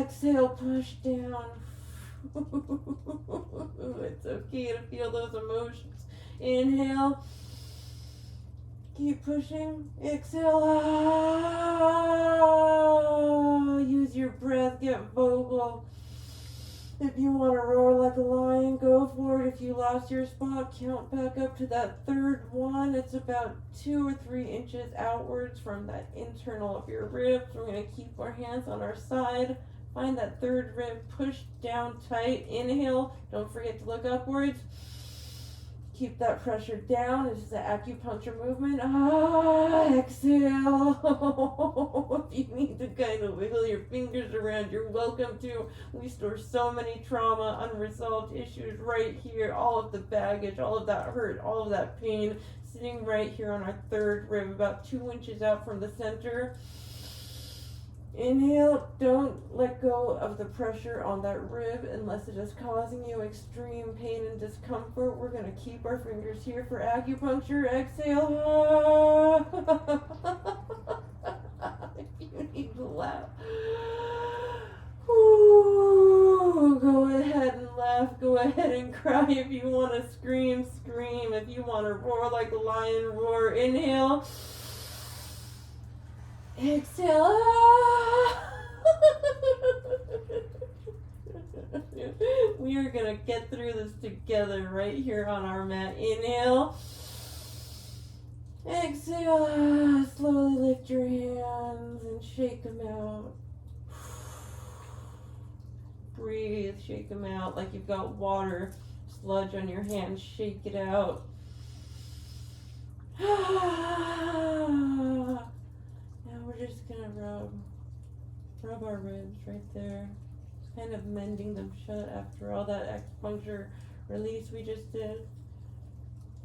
Exhale, push down. It's okay to feel those emotions. Inhale. Keep pushing. Exhale. Use your breath. Get vocal. If you want to roar like a lion, go for it. If you lost your spot, count back up to that third one. It's about 2 or 3 inches outwards from that internal of your ribs. We're going to keep our hands on our side. Find that third rib, push down tight. Inhale. Don't forget to look upwards. Keep that pressure down. This is an acupuncture movement. Exhale. If you need to kind of wiggle your fingers around, you're welcome to. We store so many trauma, unresolved issues right here. All of the baggage, all of that hurt, all of that pain sitting right here on our third rib, about 2 inches out from the center. Inhale, don't let go of the pressure on that rib unless it is causing you extreme pain and discomfort. We're going to keep our fingers here for acupuncture. Exhale. If you need to laugh, go ahead and laugh. Go ahead and cry. If you want to scream, scream. If you want to roar like a lion, roar. Inhale. Exhale. We are going to get through this together right here on our mat. Inhale. Exhale. Slowly lift your hands and shake them out. Breathe. Shake them out like you've got water sludge on your hands. Shake it out. We're just gonna rub our ribs right there. Just kind of mending them shut after all that acupuncture release we just did.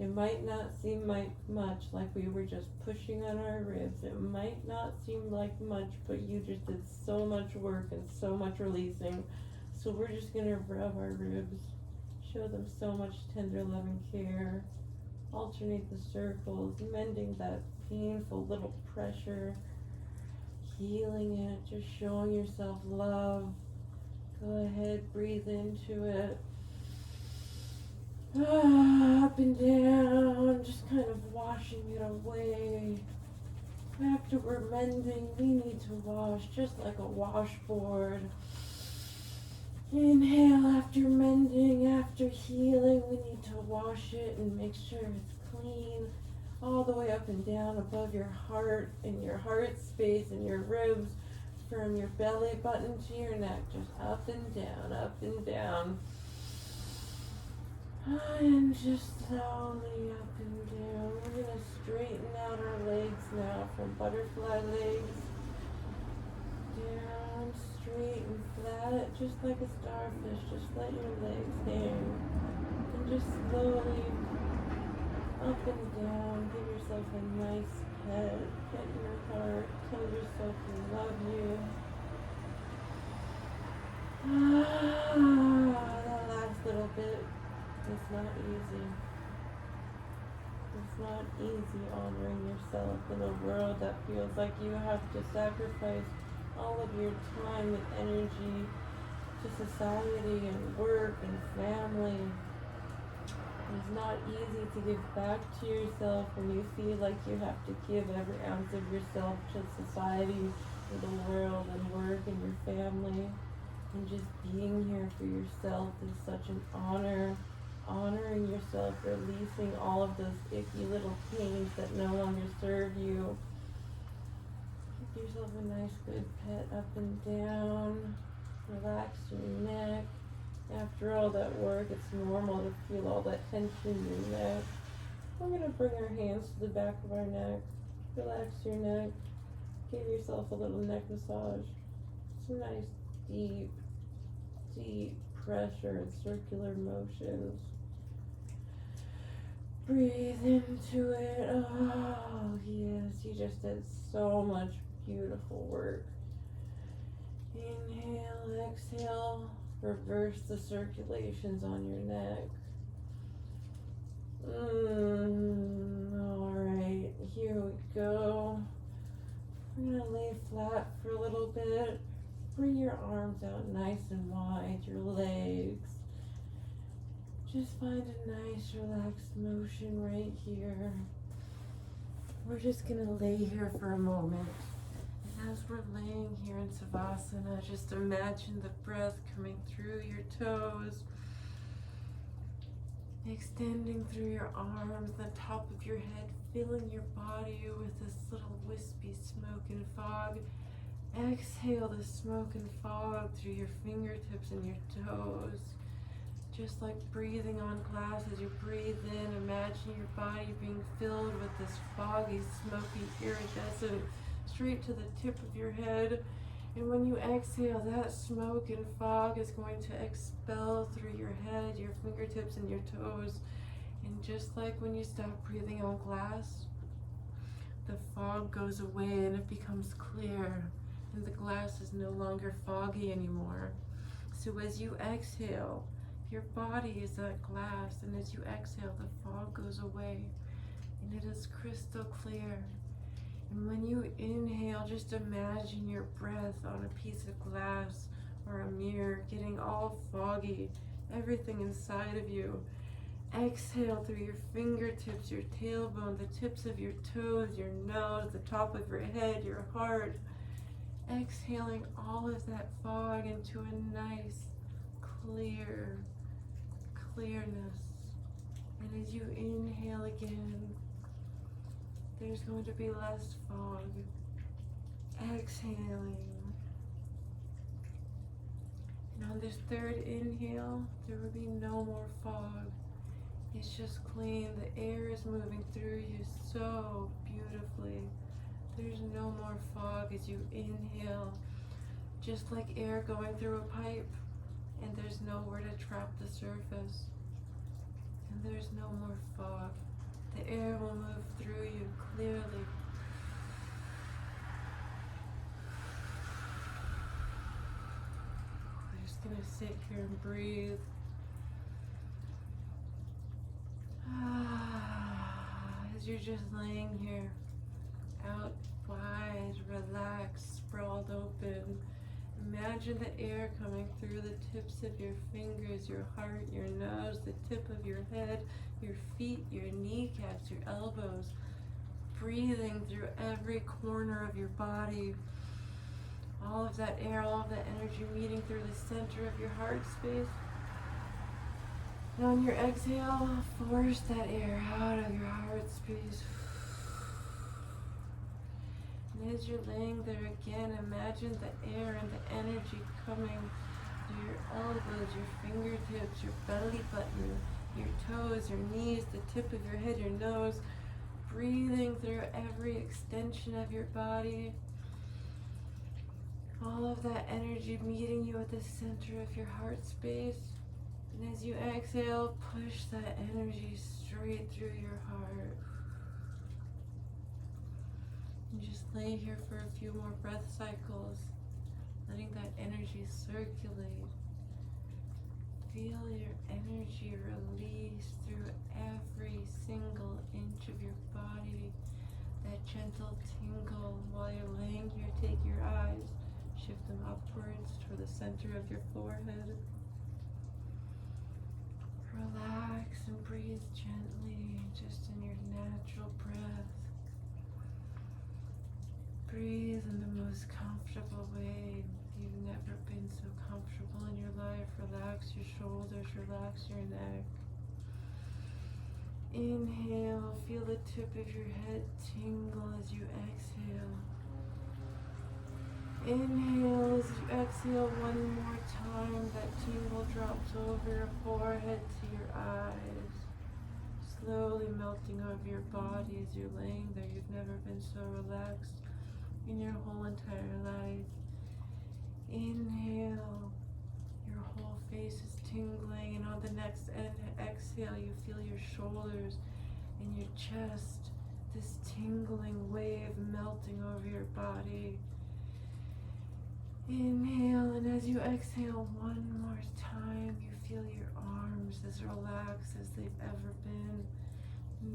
It might not seem like much, like we were just pushing on our ribs. It might not seem like much, but you just did so much work and so much releasing. So we're just gonna rub our ribs, show them so much tender loving care. Alternate the circles, mending that painful little pressure. Healing it, just showing yourself love. Go ahead, breathe into it. Up and down, just kind of washing it away. After we're mending, we need to wash just like a washboard. Inhale after mending, after healing, we need to wash it and make sure it's clean. All the way up and down above your heart, in your heart space, in your ribs, from your belly button to your neck, just up and down, up and down. And just slowly up and down. We're going to straighten out our legs now from butterfly legs down, straight and flat, just like a starfish. Just let your legs hang. And just slowly up and down. Give yourself a nice pet. Pet your heart. Tell yourself you love you. That last little bit is not easy. It's not easy honoring yourself in a world that feels like you have to sacrifice all of your time and energy to society and work and family. It's not easy to give back to yourself when you feel like you have to give every ounce of yourself to society, to the world and work and your family. And just being here for yourself is such an honor. Honoring yourself, releasing all of those icky little pains that no longer serve you. Give yourself a nice good pet up and down. Relax your neck. After all that work, it's normal to feel all that tension in your neck. We're going to bring our hands to the back of our neck. Relax your neck. Give yourself a little neck massage. Some nice deep, deep pressure and circular motions. Breathe into it. Oh, yes, you just did so much beautiful work. Inhale, exhale. Reverse the circulations on your neck. Alright, here we go. We're gonna lay flat for a little bit. Bring your arms out nice and wide, your legs. Just find a nice relaxed motion right here. We're just gonna lay here for a moment. And as we're laying here in Savasana, just imagine the breath coming through your toes, extending through your arms, the top of your head, filling your body with this little wispy smoke and fog. Exhale the smoke and fog through your fingertips and your toes. Just like breathing on glass, as you breathe in, imagine your body being filled with this foggy, smoky, iridescent, straight to the tip of your head. And when you exhale, that smoke and fog is going to expel through your head, your fingertips, and your toes. And just like when you stop breathing on glass, the fog goes away and it becomes clear. And the glass is no longer foggy anymore. So as you exhale, your body is that glass, and as you exhale, the fog goes away, and it is crystal clear. And when you inhale, just imagine your breath on a piece of glass or a mirror, getting all foggy, everything inside of you. Exhale through your fingertips, your tailbone, the tips of your toes, your nose, the top of your head, your heart. Exhaling all of that fog into a nice, clearness. And as you inhale again, there's going to be less fog. Exhaling. And on this third inhale, there will be no more fog. It's just clean. The air is moving through you so beautifully. There's no more fog as you inhale, just like air going through a pipe, and there's nowhere to trap the surface. And there's no more fog. The air will move through you clearly. We're just gonna sit here and breathe. As you're just laying here, out wide, relaxed, sprawled open. Imagine the air coming through the tips of your fingers, your heart, your nose, the tip of your head, your feet, your kneecaps, your elbows. Breathing through every corner of your body. All of that air, all of that energy meeting through the center of your heart space. And on your exhale, force that air out of your heart space. And as you're laying there again, imagine the air and the energy coming through your elbows, your fingertips, your belly button, your toes, your knees, the tip of your head, your nose. Breathing through every extension of your body. All of that energy meeting you at the center of your heart space. And as you exhale, push that energy straight through your heart. And just lay here for a few more breath cycles, letting that energy circulate. Feel your energy release through every single inch of your body. That gentle tingle while you're laying here. Take your eyes, shift them upwards toward the center of your forehead. Relax and breathe gently, just in your natural breath. Breathe in the most comfortable way. You've never been so comfortable in your life. Relax your shoulders, relax your neck. Inhale, feel the tip of your head tingle as you exhale. Inhale, as you exhale one more time, that tingle drops over your forehead to your eyes, slowly melting over your body as you're laying there. You've never been so relaxed in your whole entire life. Inhale, your whole face is tingling, and on the next exhale, you feel your shoulders and your chest, this tingling wave melting over your body. Inhale, and as you exhale one more time, you feel your arms as relaxed as they've ever been,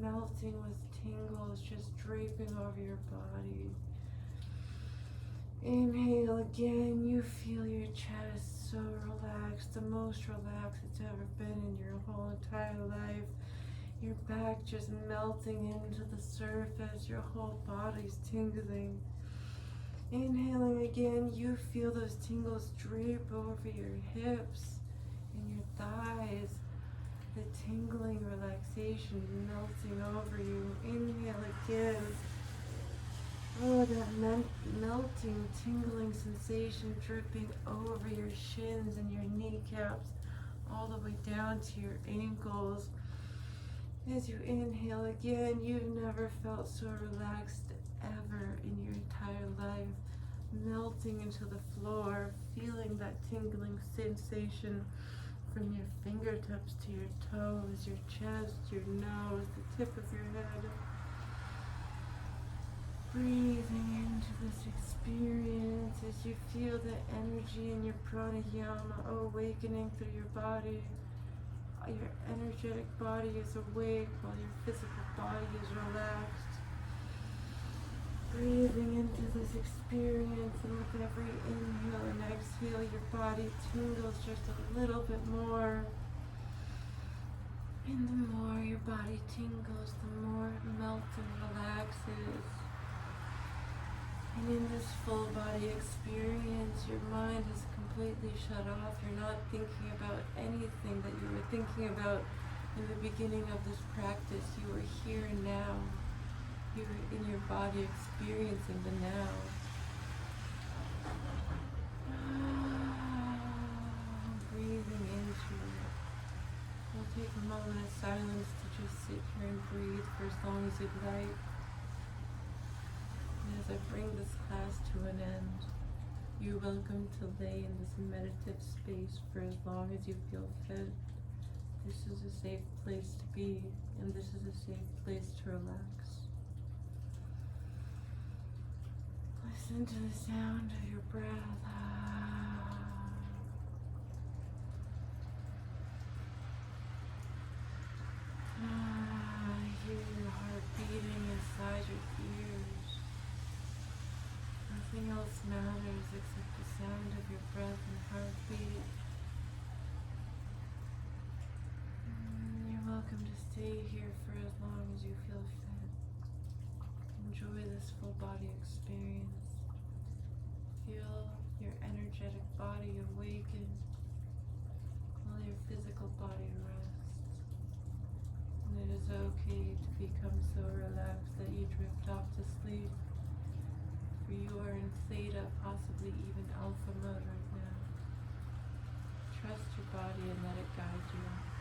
melting with tingles, just draping over your body. Inhale again, you feel your chest so relaxed, the most relaxed it's ever been in your whole entire life. Your back just melting into the surface, your whole body's tingling. Inhaling again, you feel those tingles drape over your hips and your thighs, the tingling relaxation melting over you. Inhale again. Oh, that melting, tingling sensation dripping over your shins and your kneecaps, all the way down to your ankles. As you inhale again, you've never felt so relaxed ever in your entire life, melting into the floor, feeling that tingling sensation from your fingertips to your toes, your chest, your nose, the tip of your head. Breathing into this experience as you feel the energy in your pranayama awakening through your body. Your energetic body is awake while your physical body is relaxed. Breathing into this experience, and with every inhale and exhale, your body tingles just a little bit more. And the more your body tingles, the more it melts and relaxes. And in this full body experience, your mind is completely shut off. You're not thinking about anything that you were thinking about in the beginning of this practice. You are here and now. You're in your body experiencing the now. Breathing into it. We'll take a moment of silence to just sit here and breathe for as long as you'd like. As I bring this class to an end, you're welcome to lay in this meditative space for as long as you feel fit. This is a safe place to be, and this is a safe place to relax. Listen to the sound of your breath. Hear your heart beating inside your ears. Nothing else matters except the sound of your breath and heartbeat. You're welcome to stay here for as long as you feel fit. Enjoy this full body experience. Feel your energetic body awaken while your physical body rests. And it is okay to become so relaxed that you drift off to sleep. For you are in theta, possibly even alpha mode right now. Trust your body and let it guide you.